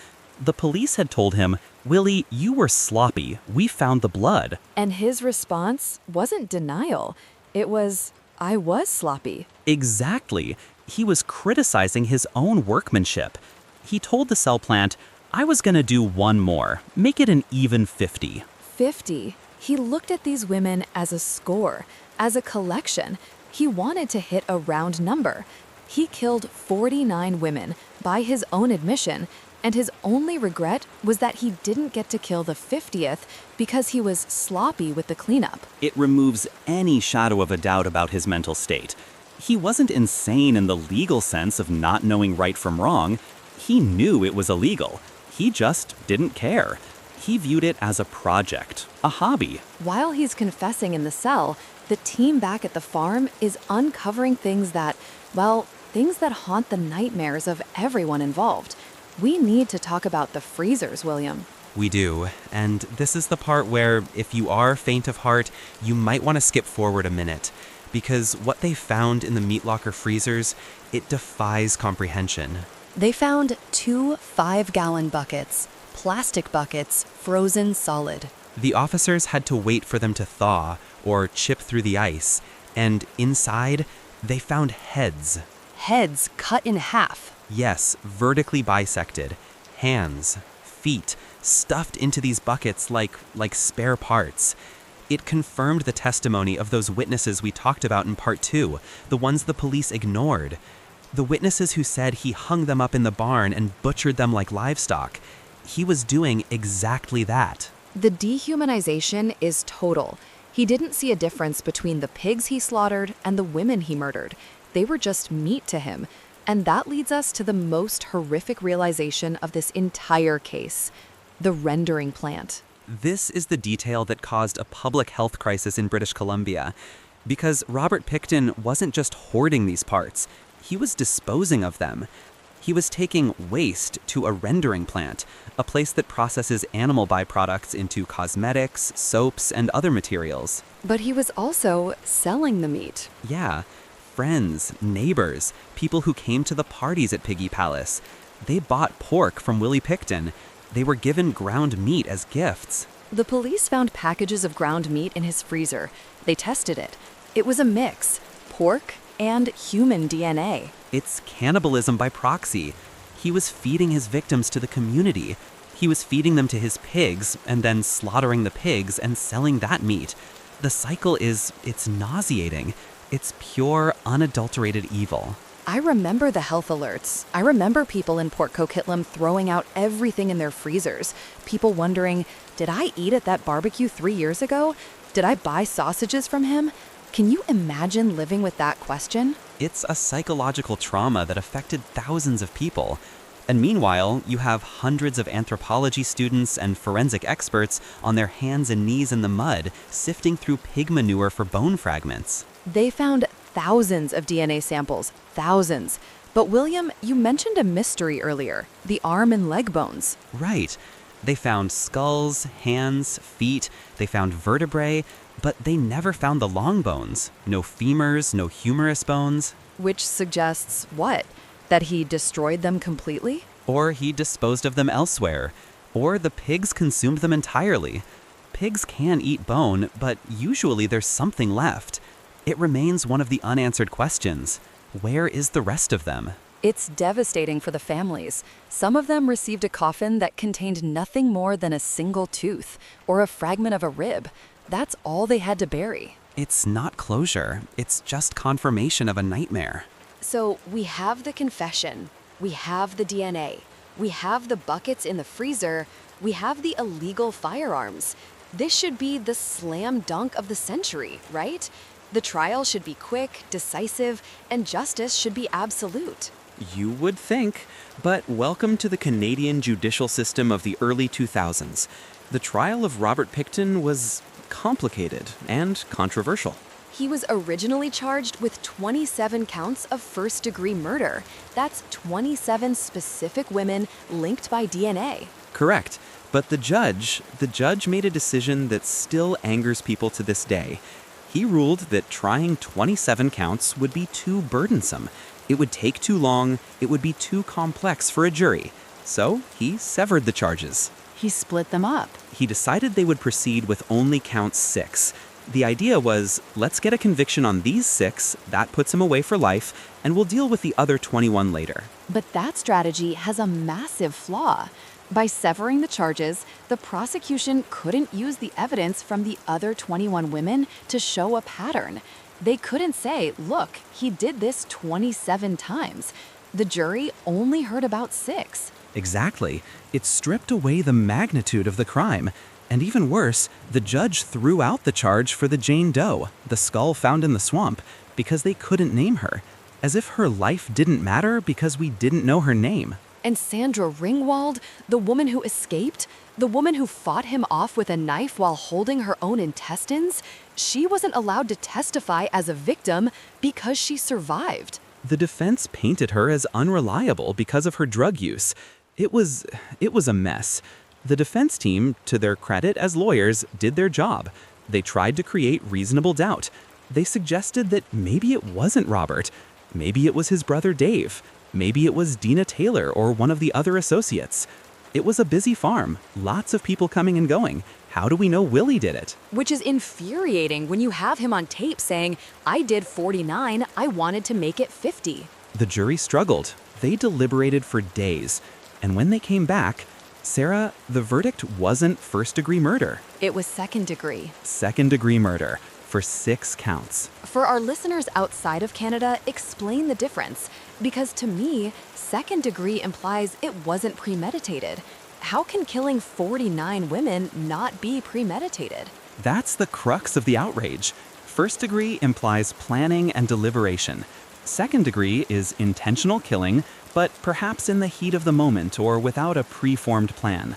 The police had told him, "Willie, you were sloppy. We found the blood." And his response wasn't denial. It was, "I was sloppy." Exactly. He was criticizing his own workmanship. He told the cell plant, "I was gonna do one more. Make it an even 50. 50. He looked at these women as a score, as a collection. He wanted to hit a round number. He killed 49 women, by his own admission, and his only regret was that he didn't get to kill the 50th because he was sloppy with the cleanup. It removes any shadow of a doubt about his mental state. He wasn't insane in the legal sense of not knowing right from wrong. He knew it was illegal. He just didn't care. He viewed it as a project, a hobby. While he's confessing in the cell, the team back at the farm is uncovering things that haunt the nightmares of everyone involved. We need to talk about the freezers, William. We do, and this is the part where, if you are faint of heart, you might want to skip forward a minute, because what they found in the meat locker freezers, it defies comprehension. They found 2 5-gallon buckets, plastic buckets, frozen solid. The officers had to wait for them to thaw or chip through the ice, and inside, they found heads. Heads cut in half. Yes, vertically bisected. Hands, feet, stuffed into these buckets like spare parts. It confirmed the testimony of those witnesses we talked about in part 2, the ones the police ignored. The witnesses who said he hung them up in the barn and butchered them like livestock. He was doing exactly that. The dehumanization is total. He didn't see a difference between the pigs he slaughtered and the women he murdered. They were just meat to him. And that leads us to the most horrific realization of this entire case: the rendering plant. This is the detail that caused a public health crisis in British Columbia. Because Robert Pickton wasn't just hoarding these parts, he was disposing of them. He was taking waste to a rendering plant, a place that processes animal byproducts into cosmetics, soaps, and other materials. But he was also selling the meat. Yeah, friends, neighbors, people who came to the parties at Piggy Palace. They bought pork from Willie Pickton. They were given ground meat as gifts. The police found packages of ground meat in his freezer. They tested it. It was a mix: pork and human DNA. It's cannibalism by proxy. He was feeding his victims to the community. He was feeding them to his pigs and then slaughtering the pigs and selling that meat. The cycle it's nauseating. It's pure, unadulterated evil. I remember the health alerts. I remember people in Port Coquitlam throwing out everything in their freezers. People wondering, did I eat at that barbecue 3 years ago? Did I buy sausages from him? Can you imagine living with that question? It's a psychological trauma that affected thousands of people. And meanwhile, you have hundreds of anthropology students and forensic experts on their hands and knees in the mud, sifting through pig manure for bone fragments. They found thousands of DNA samples, thousands. But William, you mentioned a mystery earlier: the arm and leg bones. Right. They found skulls, hands, feet, they found vertebrae, but they never found the long bones. No femurs, no humerus bones. Which suggests what? That he destroyed them completely? Or he disposed of them elsewhere. Or the pigs consumed them entirely. Pigs can eat bone, but usually there's something left. It remains one of the unanswered questions. Where is the rest of them? It's devastating for the families. Some of them received a coffin that contained nothing more than a single tooth or a fragment of a rib. That's all they had to bury. It's not closure, it's just confirmation of a nightmare. So we have the confession, we have the DNA, we have the buckets in the freezer, we have the illegal firearms. This should be the slam dunk of the century, right? The trial should be quick, decisive, and justice should be absolute. You would think, but welcome to the Canadian judicial system of the early 2000s. The trial of Robert Pickton was complicated and controversial. He was originally charged with 27 counts of first-degree murder. That's 27 specific women linked by DNA. Correct, but the judge made a decision that still angers people to this day. He ruled that trying 27 counts would be too burdensome. It would take too long, it would be too complex for a jury. So he severed the charges. He split them up. He decided they would proceed with only count 6. The idea was, let's get a conviction on these 6, that puts him away for life, and we'll deal with the other 21 later. But that strategy has a massive flaw. By severing the charges, the prosecution couldn't use the evidence from the other 21 women to show a pattern. They couldn't say, look, he did this 27 times. The jury only heard about 6. Exactly. It stripped away the magnitude of the crime. And even worse, the judge threw out the charge for the Jane Doe, the skull found in the swamp, because they couldn't name her. As if her life didn't matter because we didn't know her name. And Sandra Ringwald, the woman who escaped, the woman who fought him off with a knife while holding her own intestines, she wasn't allowed to testify as a victim because she survived. The defense painted her as unreliable because of her drug use. It was a mess. The defense team, to their credit as lawyers, did their job. They tried to create reasonable doubt. They suggested that maybe it wasn't Robert. Maybe it was his brother Dave. Maybe it was Dina Taylor or one of the other associates. It was a busy farm, lots of people coming and going. How do we know Willie did it? Which is infuriating when you have him on tape saying, I did 49, I wanted to make it 50. The jury struggled. They deliberated for days. And when they came back, Sarah, the verdict wasn't first-degree murder. It was second-degree. Second-degree murder for 6 counts. For our listeners outside of Canada, explain the difference. Because to me, second-degree implies it wasn't premeditated. How can killing 49 women not be premeditated? That's the crux of the outrage. First degree implies planning and deliberation. Second degree is intentional killing, but perhaps in the heat of the moment or without a pre-formed plan.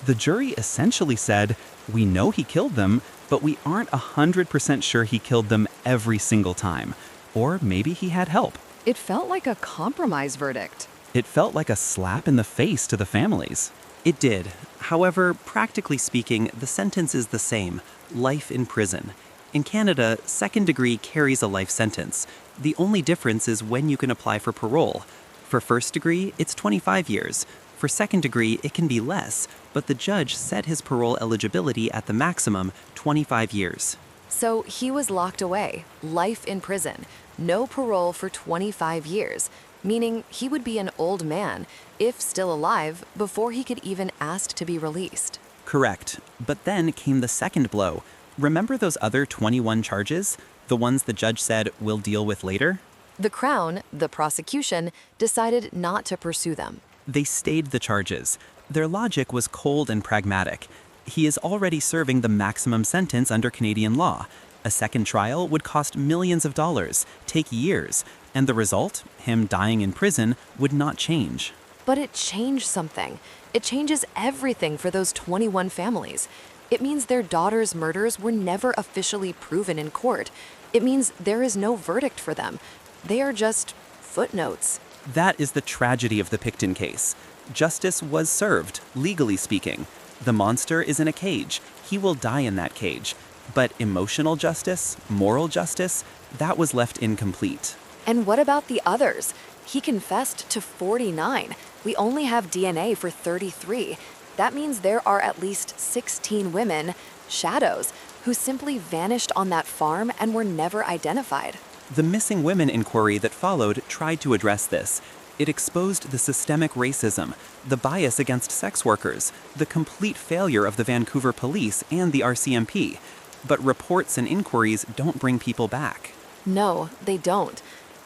The jury essentially said, we know he killed them, but we aren't 100% sure he killed them every single time. Or maybe he had help. It felt like a compromise verdict. It felt like a slap in the face to the families. It did. However, practically speaking, the sentence is the same: life in prison. In Canada, second degree carries a life sentence. The only difference is when you can apply for parole. For first degree, it's 25 years. For second degree, it can be less, but the judge set his parole eligibility at the maximum, 25 years. So he was locked away, life in prison, no parole for 25 years, meaning he would be an old man, if still alive, before he could even ask to be released. Correct. But then came the second blow. Remember those other 21 charges? The ones the judge said we'll deal with later? The Crown, the prosecution, decided not to pursue them. They stayed the charges. Their logic was cold and pragmatic. He is already serving the maximum sentence under Canadian law. A second trial would cost millions of dollars, take years, and the result, him dying in prison, would not change. But it changed something. It changes everything for those 21 families. It means their daughters' murders were never officially proven in court. It means there is no verdict for them. They are just footnotes. That is the tragedy of the Pickton case. Justice was served, legally speaking. The monster is in a cage. He will die in that cage. But emotional justice, moral justice, that was left incomplete. And what about the others? He confessed to 49. We only have DNA for 33. That means there are at least 16 women, shadows, who simply vanished on that farm and were never identified. The missing women inquiry that followed tried to address this. It exposed the systemic racism, the bias against sex workers, the complete failure of the Vancouver police and the RCMP. But reports and inquiries don't bring people back. No, they don't.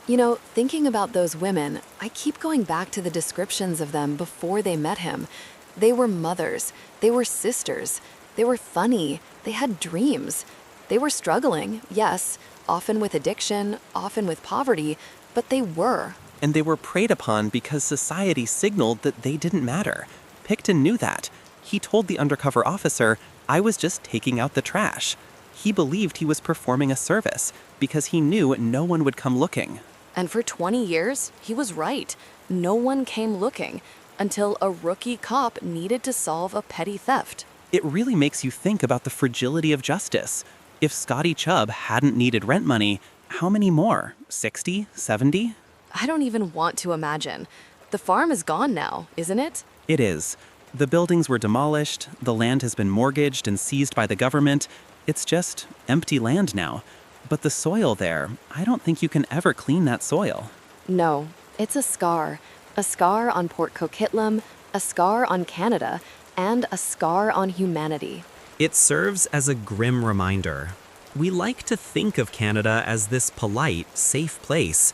You know, thinking about those women, I keep going back to the descriptions of them before they met him. They were mothers. They were sisters. They were funny. They had dreams. They were struggling, yes, often with addiction, often with poverty, but they were. And they were preyed upon because society signaled that they didn't matter. Pickton knew that. He told the undercover officer, "I was just taking out the trash." He believed he was performing a service because he knew no one would come looking. And for 20 years, he was right. No one came looking until a rookie cop needed to solve a petty theft. It really makes you think about the fragility of justice. If Scotty Chubb hadn't needed rent money, how many more? 60? 70? I don't even want to imagine. The farm is gone now, isn't it? It is. The buildings were demolished, the land has been mortgaged and seized by the government. It's just empty land now. But the soil there, I don't think you can ever clean that soil. No, it's a scar. A scar on Port Coquitlam, a scar on Canada, and a scar on humanity. It serves as a grim reminder. We like to think of Canada as this polite, safe place,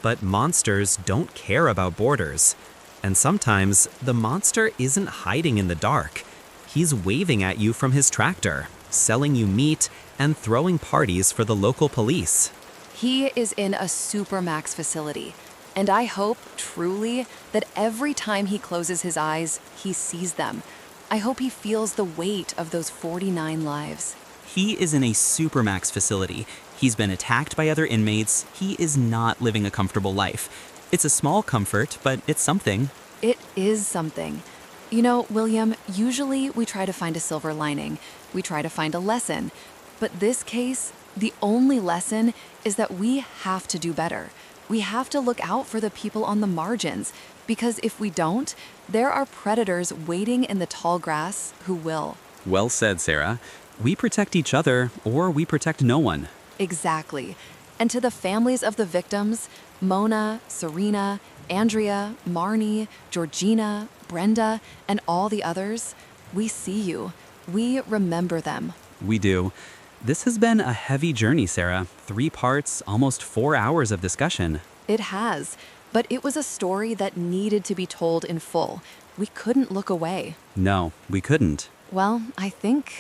but monsters don't care about borders. And sometimes the monster isn't hiding in the dark. He's waving at you from his tractor, selling you meat, and throwing parties for the local police. He is in a supermax facility, and I hope, truly, that every time he closes his eyes, he sees them. I hope he feels the weight of those 49 lives. He is in a supermax facility. He's been attacked by other inmates. He is not living a comfortable life. It's a small comfort, but it's something. It is something. You know, William, usually we try to find a silver lining. We try to find a lesson. But this case, the only lesson is that we have to do better. We have to look out for the people on the margins, because if we don't, there are predators waiting in the tall grass who will. Well said, Sarah. We protect each other, or we protect no one. Exactly. And to the families of the victims, Mona, Serena, Andrea, Marnie, Georgina, Brenda, and all the others, we see you. We remember them. We do. This has been a heavy journey, Sarah. 3 parts, almost 4 hours of discussion. It has, but it was a story that needed to be told in full. We couldn't look away. No, we couldn't. Well, I think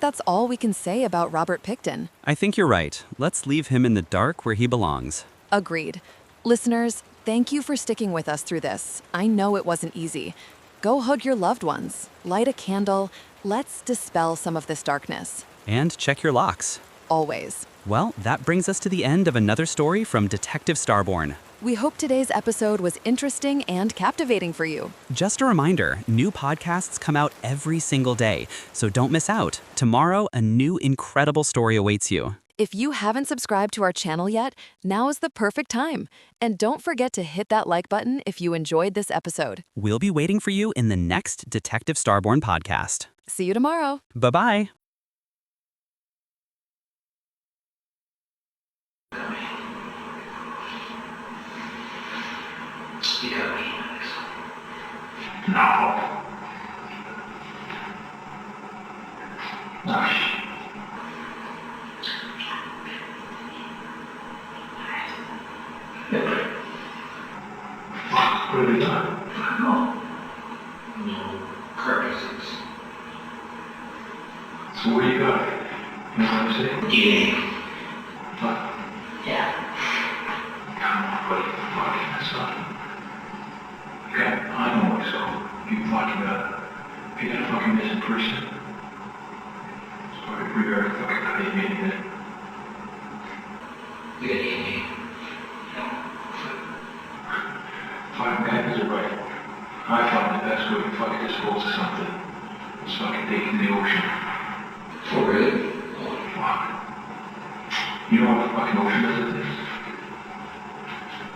that's all we can say about Robert Pickton. I think you're right. Let's leave him in the dark where he belongs. Agreed. Listeners, thank you for sticking with us through this. I know it wasn't easy. Go hug your loved ones. Light a candle. Let's dispel some of this darkness. And check your locks. Always. Well, that brings us to the end of another story from Detective Starborn. We hope today's episode was interesting and captivating for you. Just a reminder, new podcasts come out every single day, so don't miss out. Tomorrow, a new incredible story awaits you. If you haven't subscribed to our channel yet, now is the perfect time. And don't forget to hit that like button if you enjoyed this episode. We'll be waiting for you in the next Detective Starborn podcast. See you tomorrow. Bye-bye. No. No. What have we done? No. No purposes. So what do you got? You know what I'm saying? Yeah. What? Yeah. Come on, buddy. Fucking this up. Okay, I know what's up. You fucking you got a fucking missing person. So we better fucking cut you in it. We got you. Fucking guys are right. I thought the best way to fucking dispose of something was fucking take it to the ocean. Oh, really? Oh, fuck. You know what the fucking ocean is at this?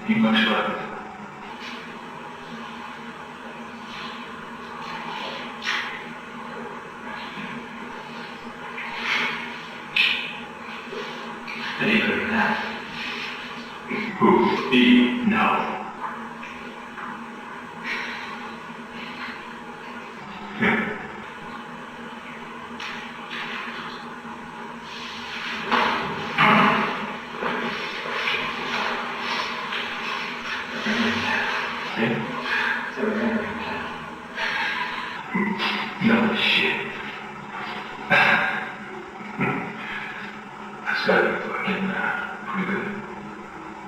Ain't much left. Believe it or not. Who? Me? No. fucking, pretty good.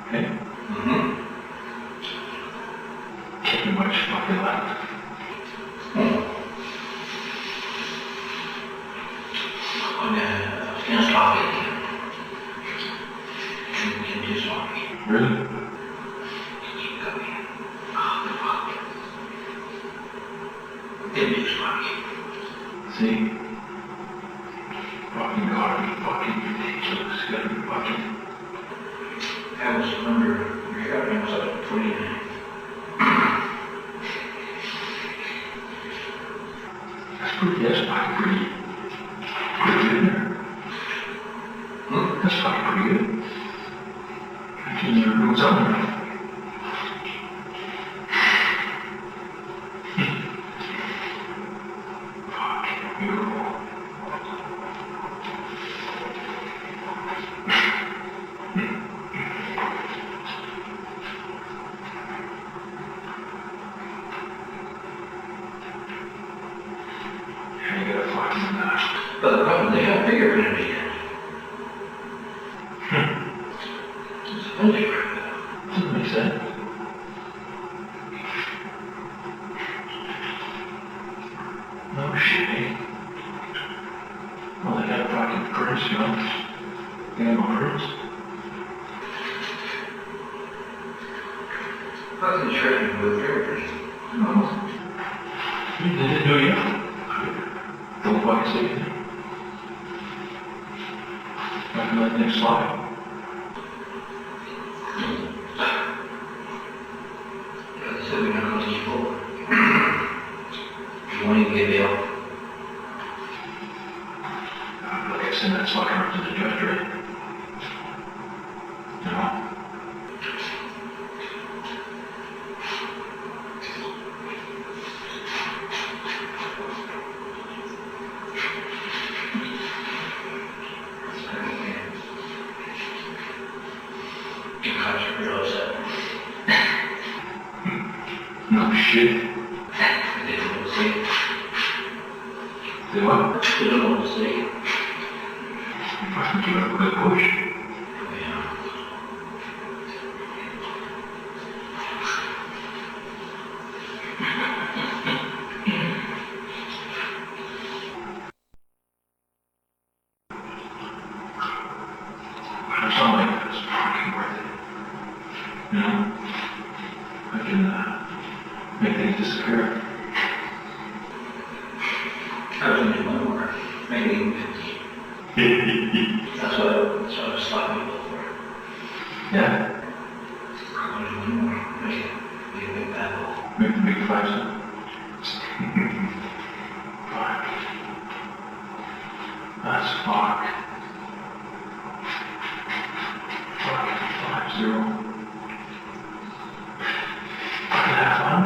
Okay? Mm-hmm. Can't do much fucking left. I can't stop it. Can't do something. Really? Keep going. Oh, the fuck. Didn't do something. See? Fucking garbage, fucking ridiculous, gotta be fucking. That was under, I was like 29. That's fucking pretty good there. That's fucking pretty good. I think you're doing something right. Fucking beautiful. But the problem, they got bigger than me. It's funny. Doesn't make sense. No shit, eh? Well, they got fucking prints, you know? They got no prints. Fucking trading with characters. No. They didn't do it yet. Don't fucking say anything. Next slide. Yeah, they said we're not going to teach forward. You won't even get bail. Like I said, that's like up to the judge, right? You know? No shit. They don't want to say it. They what? They don't want to say it. You fucking give it a good push. Yeah. But something like that is fucking worth it. You know? I can, make things disappear. I was going to do one more. Maybe even 50. That's what I was slapping people for. Yeah. I'm going to do one more. Make a big bad hole. Make the big 5 cents. Fuck. That's fuck. Fucking 5-0. Fucking have fun.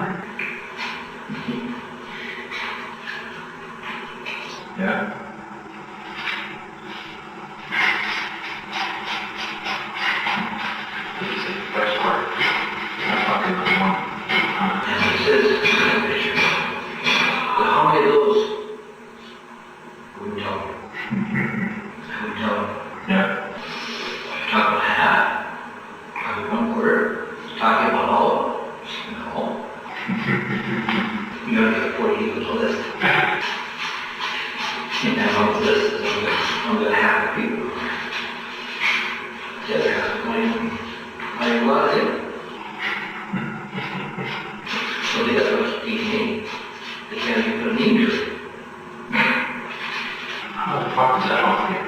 Yeah. Best part. I fucking really want. And he says, but how many of those? I wouldn't tell you. I wouldn't tell you. Yeah. Talk about half. Probably 1/4. Talking about all. No. You gotta get 40 equals to this. And then all this is I'm gonna have the people. The other half of money. I lot of it. So they got those 18. They can't even put a name to it. How the fuck is that off here?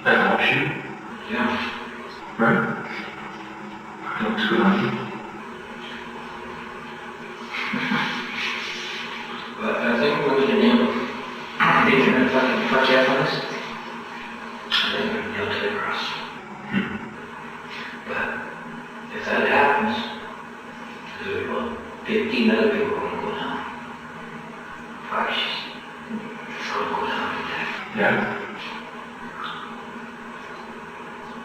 That won't shoot? Yeah. Right? That looks good on you. But I think we're going to name them. They're going to fucking touch up on us. I think we're going to nail to the cross. But if that happens, 15 other people are going to go down. Fuck, it's going to go down. Yeah.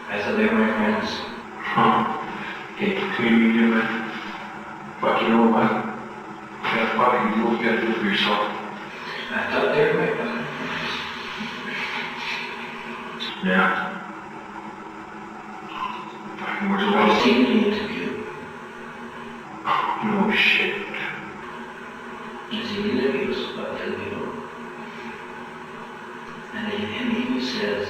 I said they were my friends. Huh. Okay, between me and you, man. Fuck, you know what? You gotta fucking do what you gotta do for yourself. I thought they were my friends. Yeah. I was taking the interview. No shit. He's in the interviews about 10 people. And he says,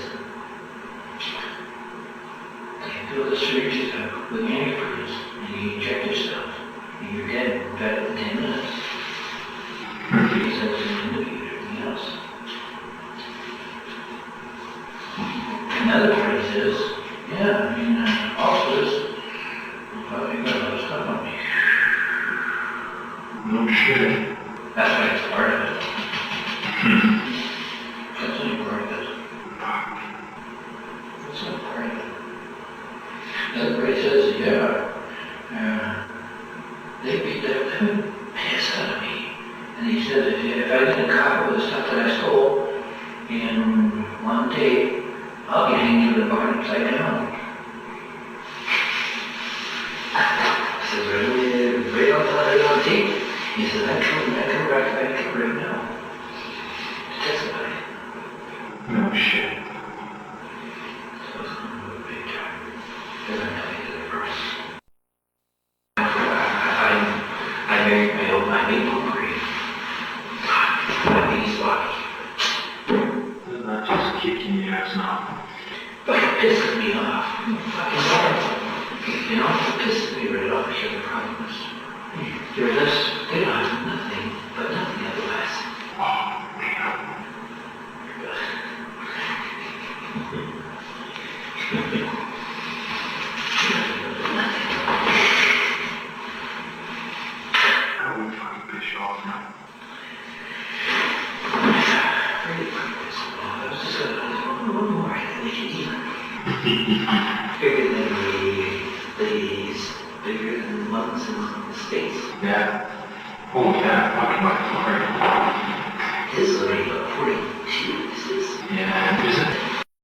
you feel the surge with antifreeze, and you inject yourself, and you're dead in better than 10 minutes. He says in the interview, everything else. Another party says, yeah, I mean, officers, probably got a lot of stuff on me. No shit. That's why it's part of it. That's only part of it. That's not part of it. Everybody says, yeah, they beat the piss out of me. And he said, if I get a cop with the stuff that I stole in one day, I'll be hanging to the barn upside down. I says, right on tape. He says, I come back to Vancouver right now to testify. No shit. So it's going to move big time. They're going to tell you the first. I married my maple grave. My baby's body. Doesn't that just kick in the ass now? But it pisses me off. Fucking horrible. You know, it pisses me right off. Here's the problem is, you're this, they don't have nothing, but nothing otherwise. Oh, damn. That would fucking piss you off now. Really fucking piss me off. I was just one more that we can eat. Bigger than the ladies, bigger than the ones in the States. Yeah. Oh, yeah, fucking my story. His story,